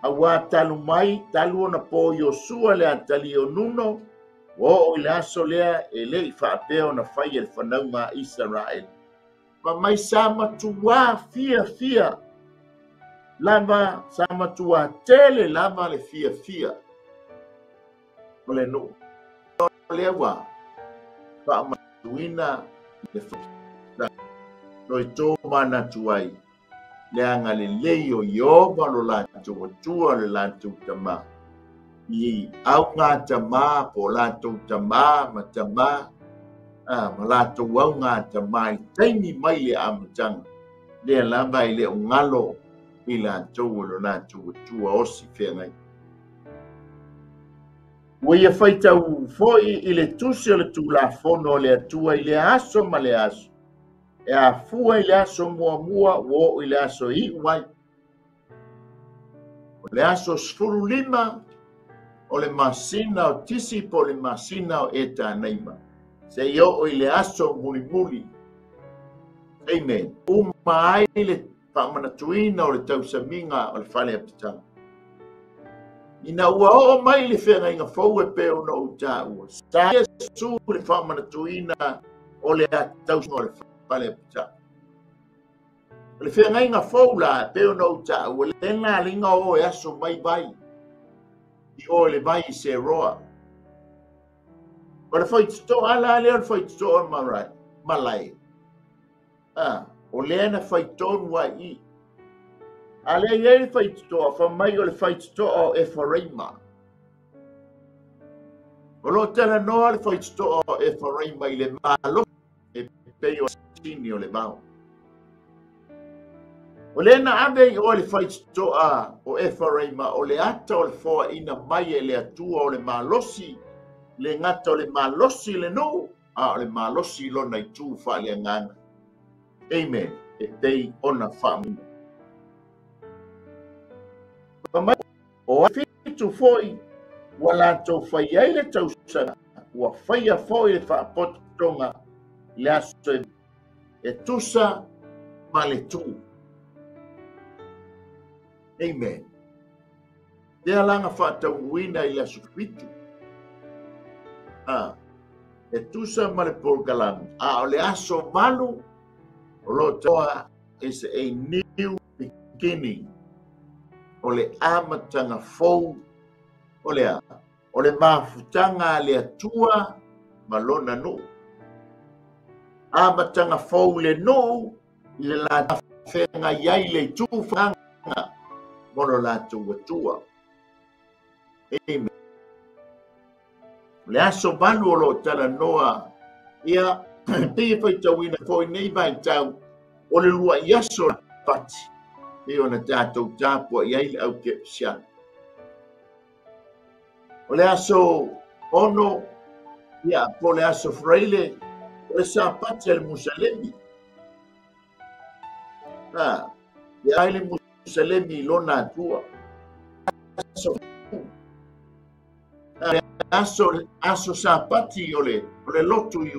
Awa talu mai, talu ona po Yosua le atali o nuno. O I le aso lea e le I whaapeo na whai e le whanau ngā Israel. Ma mai sama tuwa fia. Lava sama tuwa tele lava le fia. O le no. O le wa. Whaamatuina le whaapeo. Noi tō mana tuai. Le anga le leo Iova lo lātou atua le lātou tama. I au ngā tama po lātou tama ma tama. Ma lātou au ngā tama I taini mai le amatanga. Le lava I le ungalo I lātou lo lātou atua osi whengai. Ua ia whaitau foi I le tusi o le tūlafono le atua I le aso ma le aso. E a fua I le aso mua o I le aso I wai. O le aso sfuru lima o le masina o tisi po le masina o eta neima. Se o I le aso muli. Amen. Ai le whamanatuina o le tausaminga o le whale apitanga. Ina ua o mai le whenga fau e peo no uta ua. Sa Jesu le whamanatuina o le tausaminga o le whale apitanga. Le whenga fau la peo no uta ua. Le nga linga o e aso mai vai. I o le vai se roa. O le whaituto ala le o le whaituto malai. O le ana whaitonu wa I. Ale ia le whaituto a whamai o le whaituto o Ephraima. O lo tena noa le whaituto o Ephraima I le malo e peo sini o le mau. O le na ave o le whaituto o Ephraima o le ata o le foa ina mai e le atua o le malosi. Le ngata o le malosi le no. O le malosi lo na I tū wha le ngana. Amen. E tei ona whamu. O a fitu foi, wala tau whai eile tau sana, ua whaia foi le whaapotonga le aso e tusa ma le tū. Amen. Te alanga whaatau uina I le aso fitu. E tusa ma le polgalan. O le aso malu, o lo toa is a new beginning. O le amatanga fou, o le mafutanga le atua, malona no. a matanga fou le no i le la whenga iai le tūwhanga mono la tua. Amen. Le aso manu o lo tala noa ia pia whai tauina fōi nei mai tau o le lua i aso la pati e o na tātou tāpua iai le au ke sian. O le aso ono ia po le aso freile o le sa pati al Musalemi. Ia ai le Musalemi lona tua. Aso sa pati o le lotu i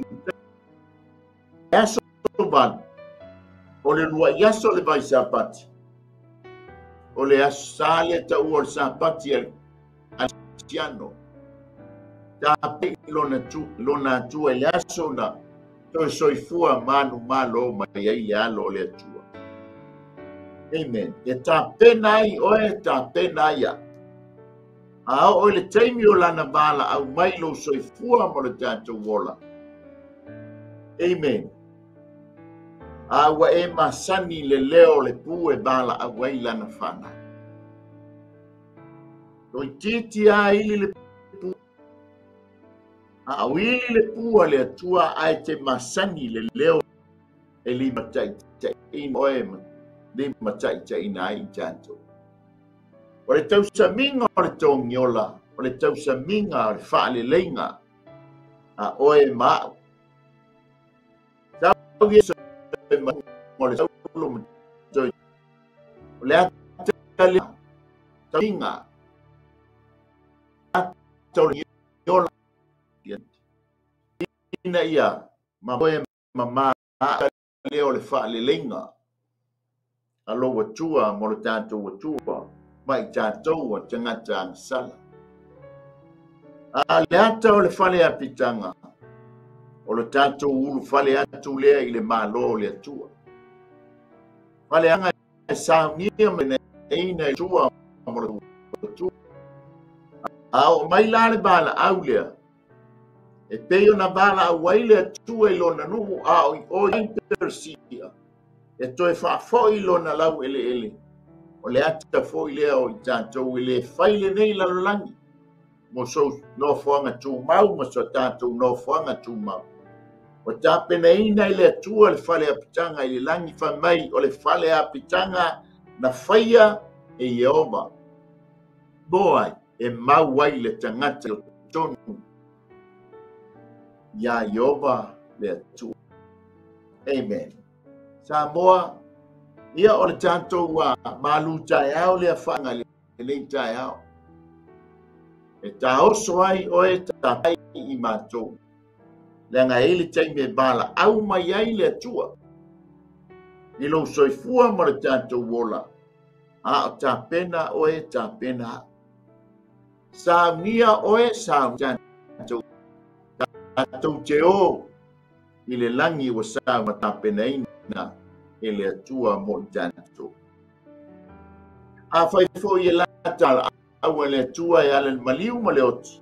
aso ban o le lua i aso le vai sa pati o le aso sa le tau o le sa pati al siano tape lona tua le aso na to soifua manu malo mai ai le alo le tua. Amen. E tape nai o e tape nai a o le taimi o lana bala au mai lo soifua mo le tātou wola. Amen. Awa e masani le leo le pu e bala au ai lana whana. Toi titi a ili le pu. Au ili le pu a le atua ai te masani le leo e li matai te ina o e li matai te ina ai tātou. O le tausa minga o le tōngiola, o le tausa minga o le whaale leinga, a oe mao. Tau yeso e mau o le saulo matoi. O le ata le tau minga, tau le niola. Ina ia, ma oe ma le o le whaale leinga. Alo watua mo le tātou watua. Mai tātou o tangata ang sala. Le ata o le whale apitanga. O le tātou ulu whale atu lea i le malo le atua. Whale anga e saunia mene eina e tua mo le atua. O mai la le bala au lea. E peo na bala au waile atua i lona nuhu o intersia. E toe whafo i lona lau ele. O le ata foi lea o i tātou i le whaile nei lalolangi. Mo so no whanga tū mau, mo so tātou no whanga tū mau. O tāpena ina i le atua le whale apitanga i le langi whamai o le whale apitanga na whaia e Iehova. Boai e mau ai le tangata o tonu. Ia Iehova le atua. Amen. Samoa. Ia o le tātou wa malu tai au le whanga le nei tai au. E tā oso ai o e tāpai i mātou. Le ngā ele tai me bala au mai ai le atua. I lo soifua mo le tātou wola. A o tā pena o e tā pena. Sa mia o e sa tātou. Tātou te o i le langi wa sa ma tā pena ina. E le atua mo i tātou. A whai fo i e latala au e le atua e ale maliu ma le oti.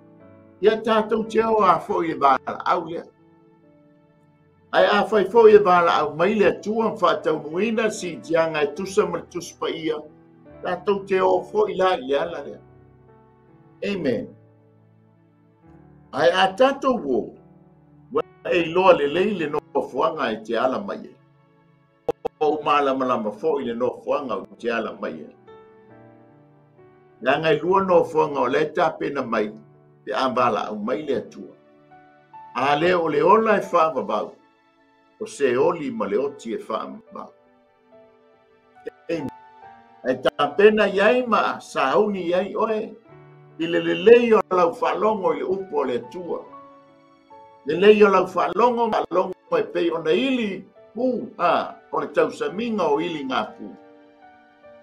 Ia tātou te o a fo i e bala au lea. Ai a whai fo i e bala au mai le atua m whatau nuina si tianga e tusa ma tuspa ia. Tātou te o fo i la i ala lea. Amen. Ai a tātou wo. E loa le leile no fuanga e te ala mai e. O malama fo i le no fuanga o te ala mai e. Ia ngai lua no fuanga o le tapena mai te ambala au mai le atua. A le o le ola e whaamabau. O se oli ma le oti e whaamabau. E tapena iai ma sauni iai oe. I le lei o lau whalongo i le upo le atua. Le lei o lau whalongo ma longo e pei o na ili pu o le tausaminga o ili ngā pu.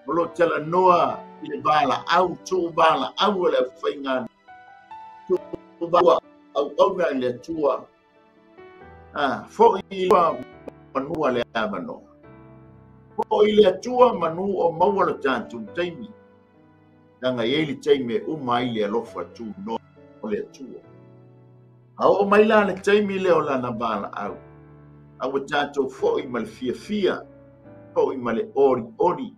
O lo tala noa i le bala au tū bala au le whainga. Tū bala au na i le tua. Fo i lua manua le amano. Fo i le tua manu o maua le tātou teimi. Nanga i li teime umai le alofa tū no o le tua. O mai la le teimi leo la na bala au. Awa tātou fo'i ma le fia, fo'i ma le ori,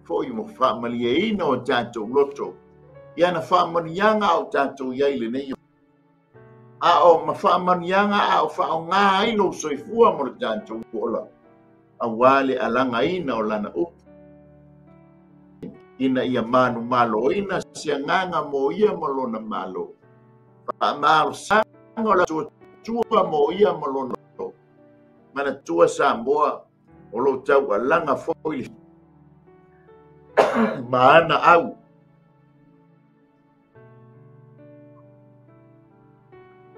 fo'i mo whāmaliaina o tātou loto. Ia na whāmanianga o tātou iai le nei. A o ma whaamanianga a o whaonga aino soifua mo le tātou ola. A wale alanga ina o lana upu. Ina ia manu malo ina sianganga mo ia malona malo. Whaamalo sanga o la tua mo ia malona. Mana tua sa moa o lo tau alanga foili. Maana au.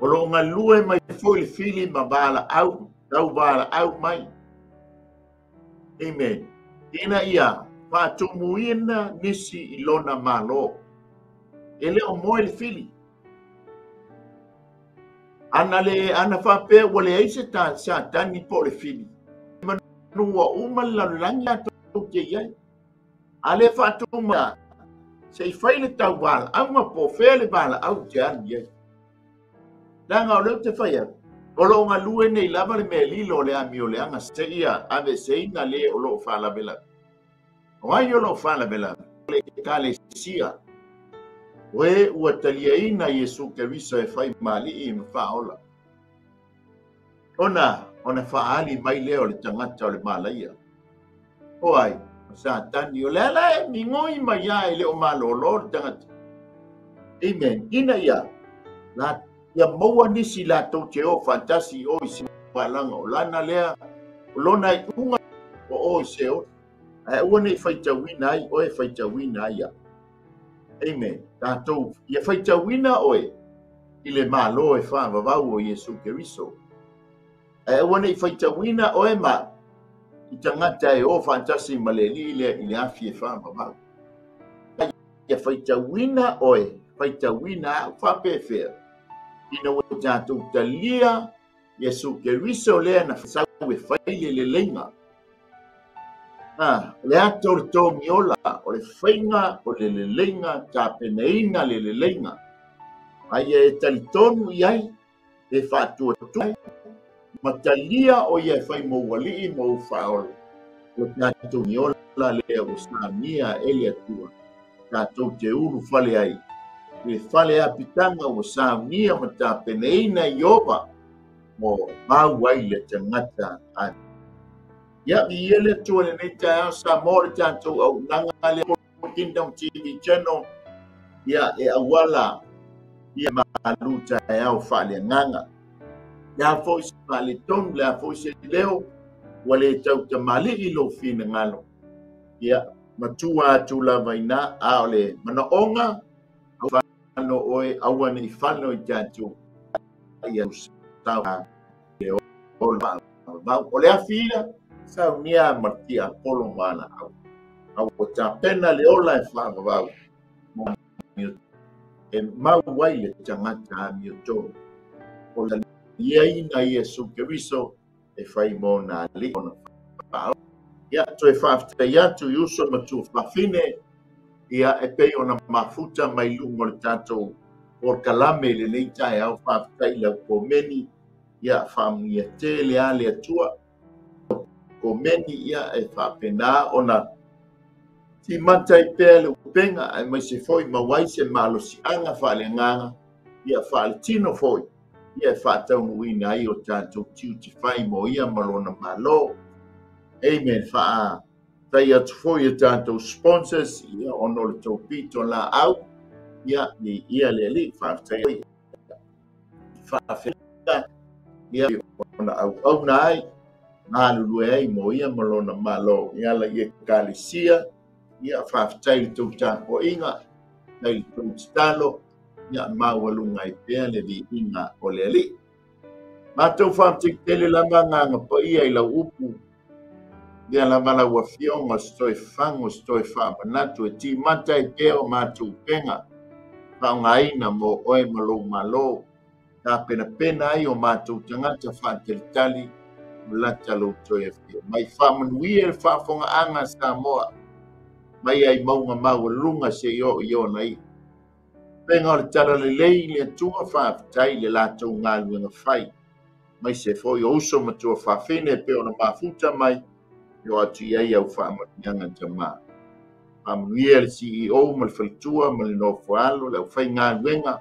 O lo ngalue mai foili fili ma bala au. Tau bala au mai. Amen. Ina ia. Whaatumuina nisi ilona malo. Ele o moe le fili. Ana whapea wale aise ta sa tani po le fili. Manua umalalani ato ke iai. Ale whaatuma. Se i whaile tau bala. Au ma po whele bala au te ani iai. Nanga o leo te whaia. O lo ngā lue nei lava le mea lilo le ami o le anga se ia. Ave se ina le o lo whala bela. Wai o lo whala bela. Le kale sia. We ua talia ina Yesu Keriso e whai mali i mwhaola. Ona whaali mai leo le tangata o le malaia. O ai, sa tani o le ala e mingoi mai ai leo malolo le tangata. Amen. Ina ia. La ia maua nisi la tau te o fantasi o isi walanga o lana lea. O lona i unga o ise o. Ai ua nei whaitawina ai o e whaitawina ai a. Amen. Tātou, ia whaitawina oe, i le malo e whaavavau o Yesu Keriso. E wane i whaitawina oe ma, i tangata e o fantasi maleli i le afi e whaavavau. Ia whaitawina oe, whaitawina whapewhea. Ina ua tātou talia, Yesu Keriso lea na whasau e whaile le lenga. Le ato le tō miola, o le whainga, o le lelenga, tā peneina le lelenga. Ai e talitonu iai, e whātua tuai, matalia o ia whai mauali i mau whaole. O tātou miola lea o sāmia ele atua, tātou te uru whale ai. Le whale apitanga o sāmia ma tā peneina i oba, mo mau ai le tangata ai. Ia i ele tua le nei tae sa mōre tātou au nanga le Kingdom TV channel. Ia e awala ia malu tae au whale nganga. Ia fwoi se whale tonu, ia fwoi se leo, wale tau ta mali i lo fina ngalo. Ia matua atu la vaina a ole manaonga, au whano oe awane i whano i tātou. Ia usau a le ola vau. Ole a fia, sa unia martia polo mana au. Au o ta pena le ola e whaavavau. E mau wai le tangata a mioto. O la ieina Yesu Keriso e whai mo na li ona whaau. Ia to e whaaftai atu i uso matu whawhine. Ia e pei ona mafuta mai lungo le tātou. Por kalame le leitai au whaaftai lau komeni. Ia whaamia te le ale atua. Komeni ia e whapena ona ti matai pēle upenga ai mai se foi mawai se malo si anga whale nganga ia whale tino foi ia e whatau nuina ai o tātou tiu te whai mo ia malona malo. Amen wha tai atu foi e tātou sponsors ia ono le tau pito la au ia ni ia le li whaftai whawhena ia ona au nai Nalulu ai mo ia malona malo ia la ia kalisia ia whaftai le tau tāpo inga nei tau talo ia mawalunga i pēa le vi inga o le ali. Mātou whaftik tele lama nganga pa ia i lau upu ia lama la wafionga stoi whango stoi whamanatu e ti matai pēo mātou penga whaungaina mo oe malo tā pena ai o mātou tangata whatelitali Lata lo toi afio. Mai whamanuia le whafonga anga Samoa. Mai ai maunga lunga se yo nai. Penga o le tala le lei le tua whaftai le latou ngā luenga whai. mai se fo yo uso matua whawhine pe ona mafuta mai yo atu iai au whaamanianga tama. Mamuia le CEO ma le whalitua ma le nofoalo le au whai ngā luenga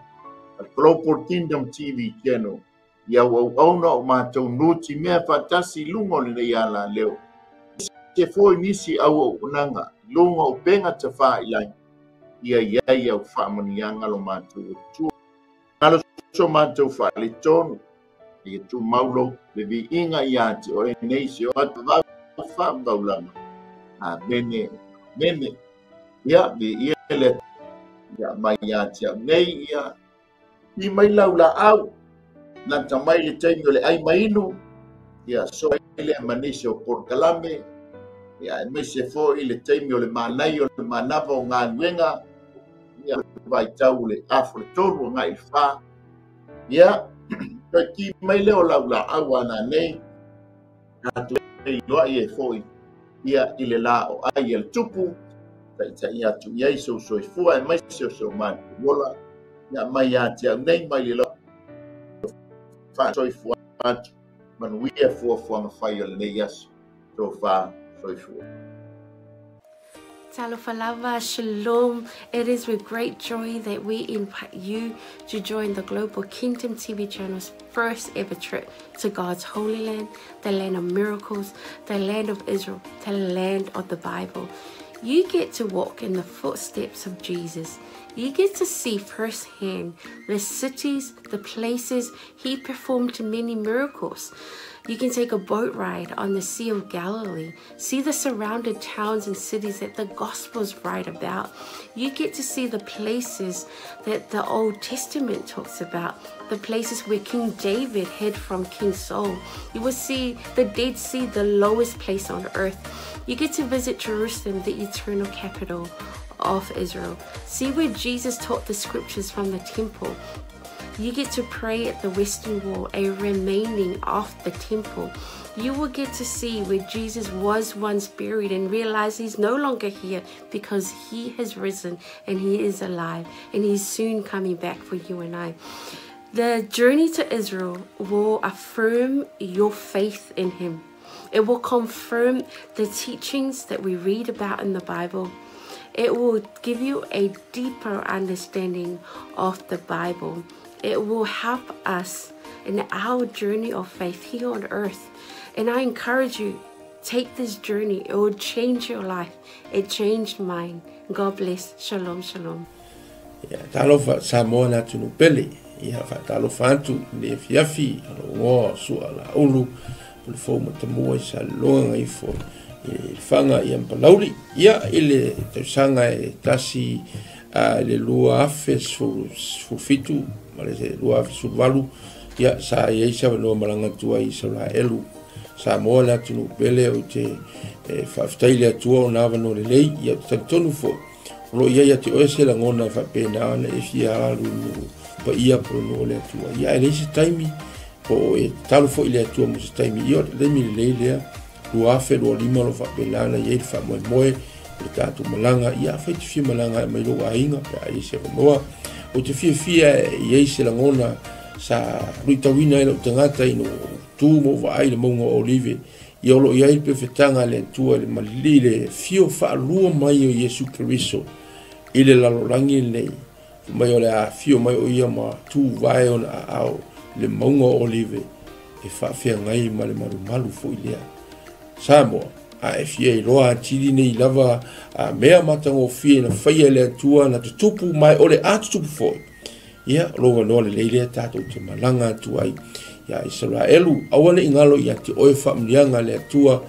al Global Kingdom TV channel ia au auna o mātou nuti mea whatasi lungo le nei ala leo. Se fo inisi au unanga lungo o penga te wha ilai ia iai au whaamanianga lo mātou tua. Nalo so mātou wha le tonu ia tu maulo le vi inga ia te o e nei se o atu wha maulanga. Mene ia vi ia le ia mai ia te au nei ia i mai laula au na tamai le taimi o le ai mainu ia so le manise o Porkalame ia me se fo i le taimi o le manai o le manava o ngā luenga ia vai tau le afo le tolu o ngā i wha ia ki mai leo laula au ana nei atu e loa i e foi ia i le la o ai el tupu ta ia tu iai so i fua e mai so man wola ia mai ia te au nei mai le loa fa so i fua atu man wia fua nga whai o le nei yasu so fa so i fua. Talofa lava, shalom. It is with great joy that we invite you to join the Global Kingdom TV channel's first ever trip to God's Holy Land, the land of miracles, the land of Israel, the land of the Bible. You get to walk in the footsteps of Jesus. You get to see firsthand the cities, the places he performed many miracles. You can take a boat ride on the Sea of Galilee, see the surrounded towns and cities that the Gospels write about. You get to see the places that the Old Testament talks about, the places where King David hid from King Saul. You will see the Dead Sea, the lowest place on earth. You get to visit Jerusalem, the eternal capital of Israel. See where Jesus taught the scriptures from the temple. You get to pray at the Western Wall, a remaining of the temple. You will get to see where Jesus was once buried and realize he's no longer here because he has risen and he is alive and he's soon coming back for you and I. The journey to Israel will affirm your faith in him. It will confirm the teachings that we read about in the Bible. It will give you a deeper understanding of the Bible. It will help us in our journey of faith here on earth. And I encourage you, take this journey. It will change your life. It changed mine. God bless. Shalom, shalom. Talofa Samoa na tunu pele. Ia fa talofa antu le fiafi ngo su ala ulu. Le fo matamua sa longa i fo fanga i ampalauri. Ia ile tausanga e tasi le lua afe su fitu. Mare se lua afe su valu. Ia sa yeisa no malanga tua i sa la elu. Samoa na tunu pele o te whaftaile atua o nawa no le lei. Ia tantonu fo. Lo ia te oese la ngona fa pena na e fia alu pa ia po no le atua. Ia ele se taimi po e talo fo ile atua mo se taimi. Ia le mi le lea. Lua afe lua lima lo fa pena na ia fa moe moe. Le tatu malanga. Ia fa te fia malanga mai lo ainga. Ia se moa. O te fia ia se la ngona sa ruitawina ilo tangata ino tu mo va ai le monga olive. Ia lo ia pe fetanga le tua le malile fio fa lua mai o Yesu Kristo. Ile la lorangi nei mai o le a fio mai o ia ma tu vai on ao le monga olive e fa fia ngai ma le malu fo ilea. Samoa a e fia i loa tiri nei lava a mea matango fia na faya le tua na tutupu mai o le atutupu fo. Ia loa no le leile tato te malanga tuai. Ia Israelu awane ingalo ia te oe whamnianga le tua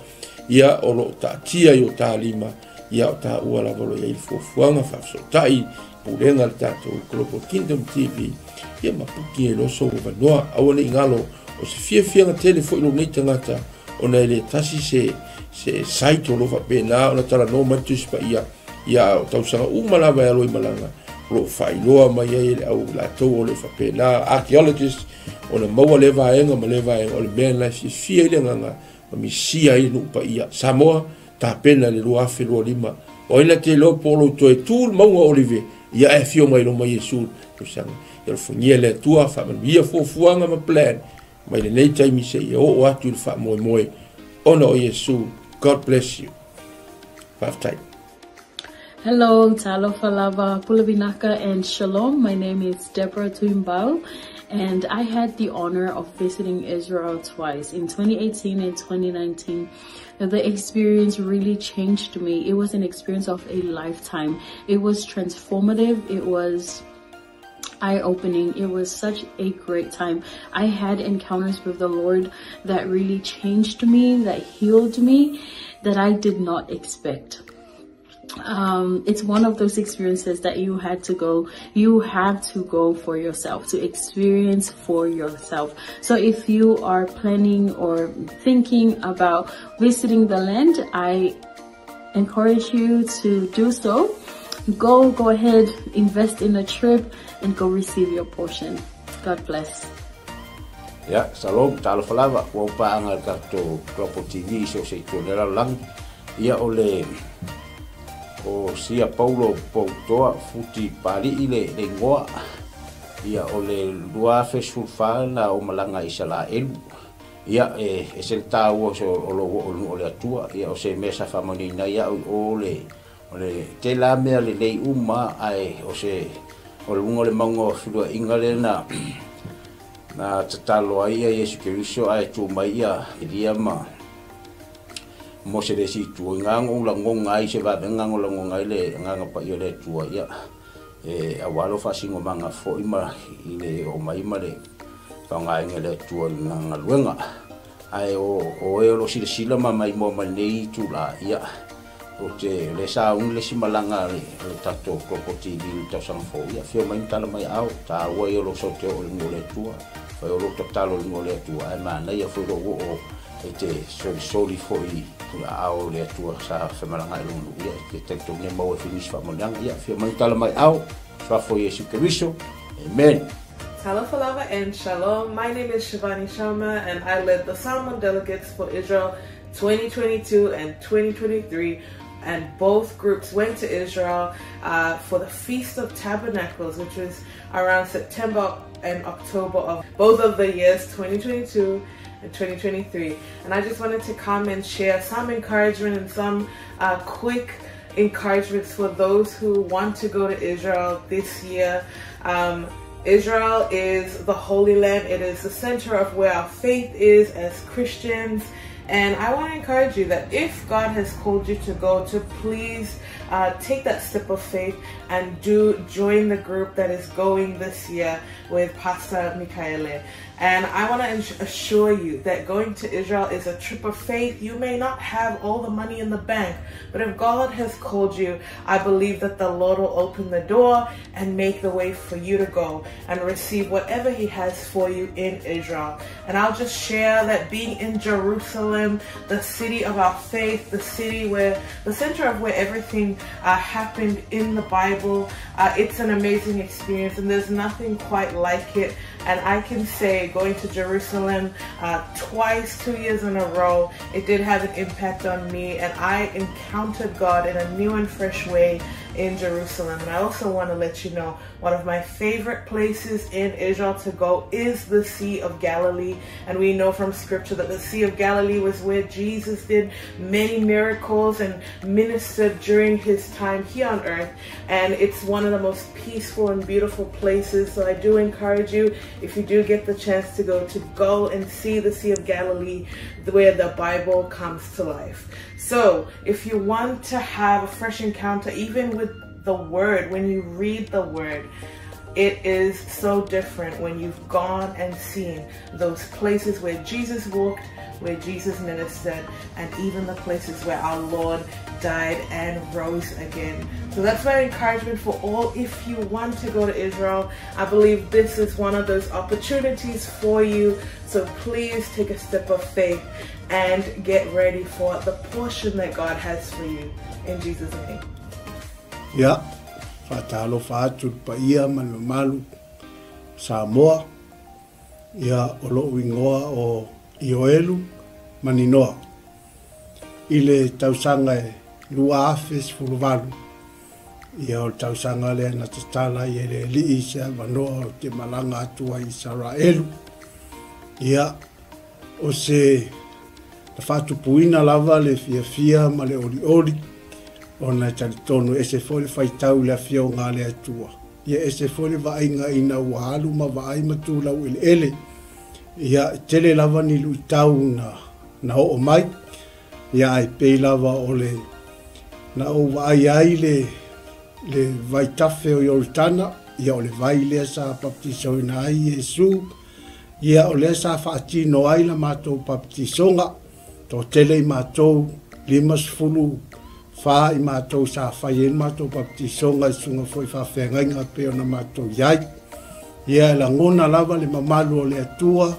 ia o lo ta tia i o ta lima ia o ta ua lavalo ia i fuafuanga whafsotai purenga le tato Global Kingdom TV ia mapuki e loso o vanoa awane ingalo o se fianga telefo ilo nei tangata o na ele tasi se saito lo whapena o na tala no matus pa ia o tausanga umalawa e aloi malanga lo whailoa mai e au la tau o le whapena archaeologists o le maua le vaenga ma le vaenga o le mea na fia ile nganga ma misia i nupa ia Samoa ta pena le lua afe lua lima o ina te leo polo toe tūl maunga olive ia e fio mai lo mai Yesu kusanga ia le fungia le tua whamanuia fuafuanga ma plan mai le nei taimi se i o atu le wha moe moe ona o Yesu. God bless you. 5 time. Hello, Talo Falava, Pulabinaka, and Shalom. My name is Deborah Tuimbao, and I had the honor of visiting Israel twice, in 2018 and 2019. The experience really changed me. It was an experience of a lifetime. It was transformative. It was eye-opening. It was such a great time. I had encounters with the Lord that really changed me, that healed me, that I did not expect. It's one of those experiences that you have to go for yourself, to experience for yourself. So if you are planning or thinking about visiting the land, I encourage you to do so. Go ahead, invest in a trip and go receive your portion. God bless. Ya, Shalom, Talo Falava, wa paanga kato Global TV so se tolera lang. Ia ole o sia Paulo Poutoa futi pali ile le ngoa. Ia ole lua fesulfa na o malanga isala elu. Ia e senta o so ole atua. Ia o se mesa famoni na ia ole te la mea le lei uma ai o se o lungo le mango fua ingale na tatalo ai Yesu Keriso ai tu mai ia dia ma mo se desi tu ngango la ngonga ai se va ngango la ngonga ile nganga pa ile tu ia awalo fa singo manga fo ima ile o mai male fa ngai ngele tu nganga luenga ai o lo sila mai mo mai tu la ia o te le sa un le simalanga le tato Global TV ta sang fo ia fio mai tala mai au ta wa yo lo so te o ngole tua fa yo lo talo ngole tua ai ma na ia fo o te soli fo i au le tua sa semalanga lu ia te to ne mo finish fa mo dang ia fio mai tala mai au fa fo Yesu Keriso. Amen. Talo Falava and Shalom. My name is Shivani Sharma and I led the Salmon Delegates for Israel 2022 and 2023. And both groups went to Israel for the Feast of Tabernacles, which was around September and October of both of the years 2022 and 2023. And I just wanted to come and share some encouragement and some quick encouragements for those who want to go to Israel this year. Israel is the Holy Land. It is the center of where our faith is as Christians. And I want to encourage you that if God has called you to go, to please take that step of faith and join the group that is going this year with Pastor Michaele. And I want to assure you that going to Israel is a trip of faith. You may not have all the money in the bank, but if God has called you, I believe that the Lord will open the door and make the way for you to go and receive whatever He has for you in Israel. And I'll just share that being in Jerusalem, the city of our faith, the city where the center of where everything happened in the Bible, it's an amazing experience, and there's nothing quite like it. And I can say going to Jerusalem twice, 2 years in a row, it did have an impact on me, and I encountered God in a new and fresh way in Jerusalem. And I also want to let you know, one of my favorite places in Israel to go is the Sea of Galilee. And we know from scripture that the Sea of Galilee was where Jesus did many miracles and ministered during His time here on earth. And it's one of the most peaceful and beautiful places. So I do encourage you, if you do get the chance to go and see the Sea of Galilee, where the Bible comes to life. So if you want to have a fresh encounter, even with the Word, when you read the Word, it is so different when you've gone and seen those places where Jesus walked, where Jesus ministered, and even the places where our Lord died and rose again. So that's my encouragement for all. If you want to go to Israel, I believe this is one of those opportunities for you. So please take a step of faith and get ready for the portion that God has for you. In Jesus' name. Yeah. Fatalo fatu pa ia malu Samoa ia olo wingoa o Ioelu maninoa ile tausanga lua afes fuluvalu ia o tausanga le na tatala ia le liisa manoa o te malanga atua Israelu Ia, o se na whatupuina lava le fia ma le ori. Ona talitonu ese foli faitau le fia o ngā le atua. Ia ese foli vainga ina wahalu ma vaima tu lau ele. Ia tele lava ni lui tau na o mai. Ia ai pei lava o le na o vai le vai tafe o Yoritana. Ia o le vai lea sa baptiso ina ai Yesu. Ia o lea sa whaatino ai la mātou baptisonga. Tō tele i mātou 5 fa i mātou sa whai en mātou baptisonga i sunga foi whawhengainga pe ona mātou iai. Ia la ngona lava le mamalu o le atua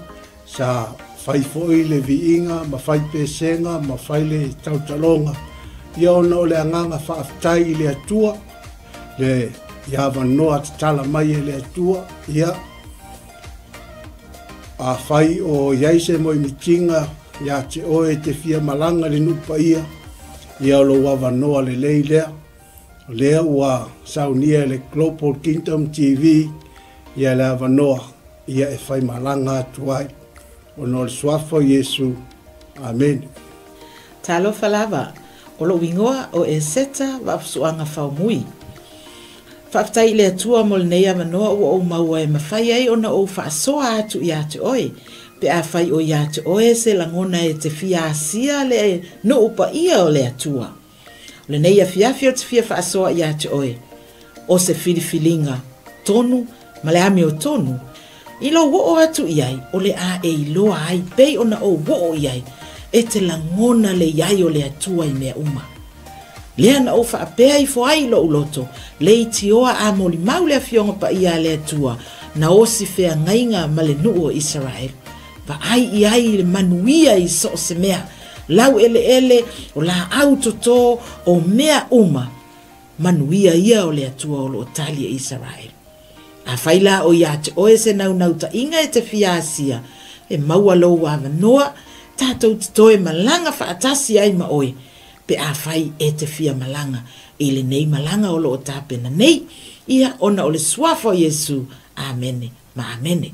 sa whai foi le viinga, ma whai pesenga, ma whai le tautalonga. Ia ona o le anganga whaaftai i le atua, le iawa noa tala mai e le atua, ia a whai o iaise mo i mitinga, ia te oe te fia malanga le nupa ia, ia lo wawa noa le leilea, lea ua saunia le Global Kingdom TV, ia le awa noa, ia e whai malanga atuai, o no le suafo Yesu. Amen. Talo falava, o lo wingoa o e seta wa apsuanga whaumui. Whaftai le atua mo le neia manoa ua o maua e mawhai ai ona o whaasoa atu i ate oe. Pe a whai o i ate oe se langona e te fia asia le no upa ia o le atua. Le neia fiafio te fia whaasoa i ate oe. O se filifilinga tonu, ma le ame o tonu. I lo wo atu iai, o le a e iloa ai, pei ona o wo iai, e te langona le iai o le atua i mea uma. Lea na o whaapea i fo ai lo uloto, le i tioa a moli mau le fionga pa ia le atua, na o si fea ngainga ma le nuu o Israel. Pa ai i ai le manuia i so se mea, lau ele o la autoto o mea uma, manuia ia o le atua o lo talia Israel. A whaila o ia te oe se nau ta inga e te fiasia, e maua lo wa noa, tātou te toe malanga whaatasi ai ma oe, pe a whai e te fia malanga, i le nei malanga o lo o tāpena nei, ia ona o le suafo Yesu, amene, ma amene.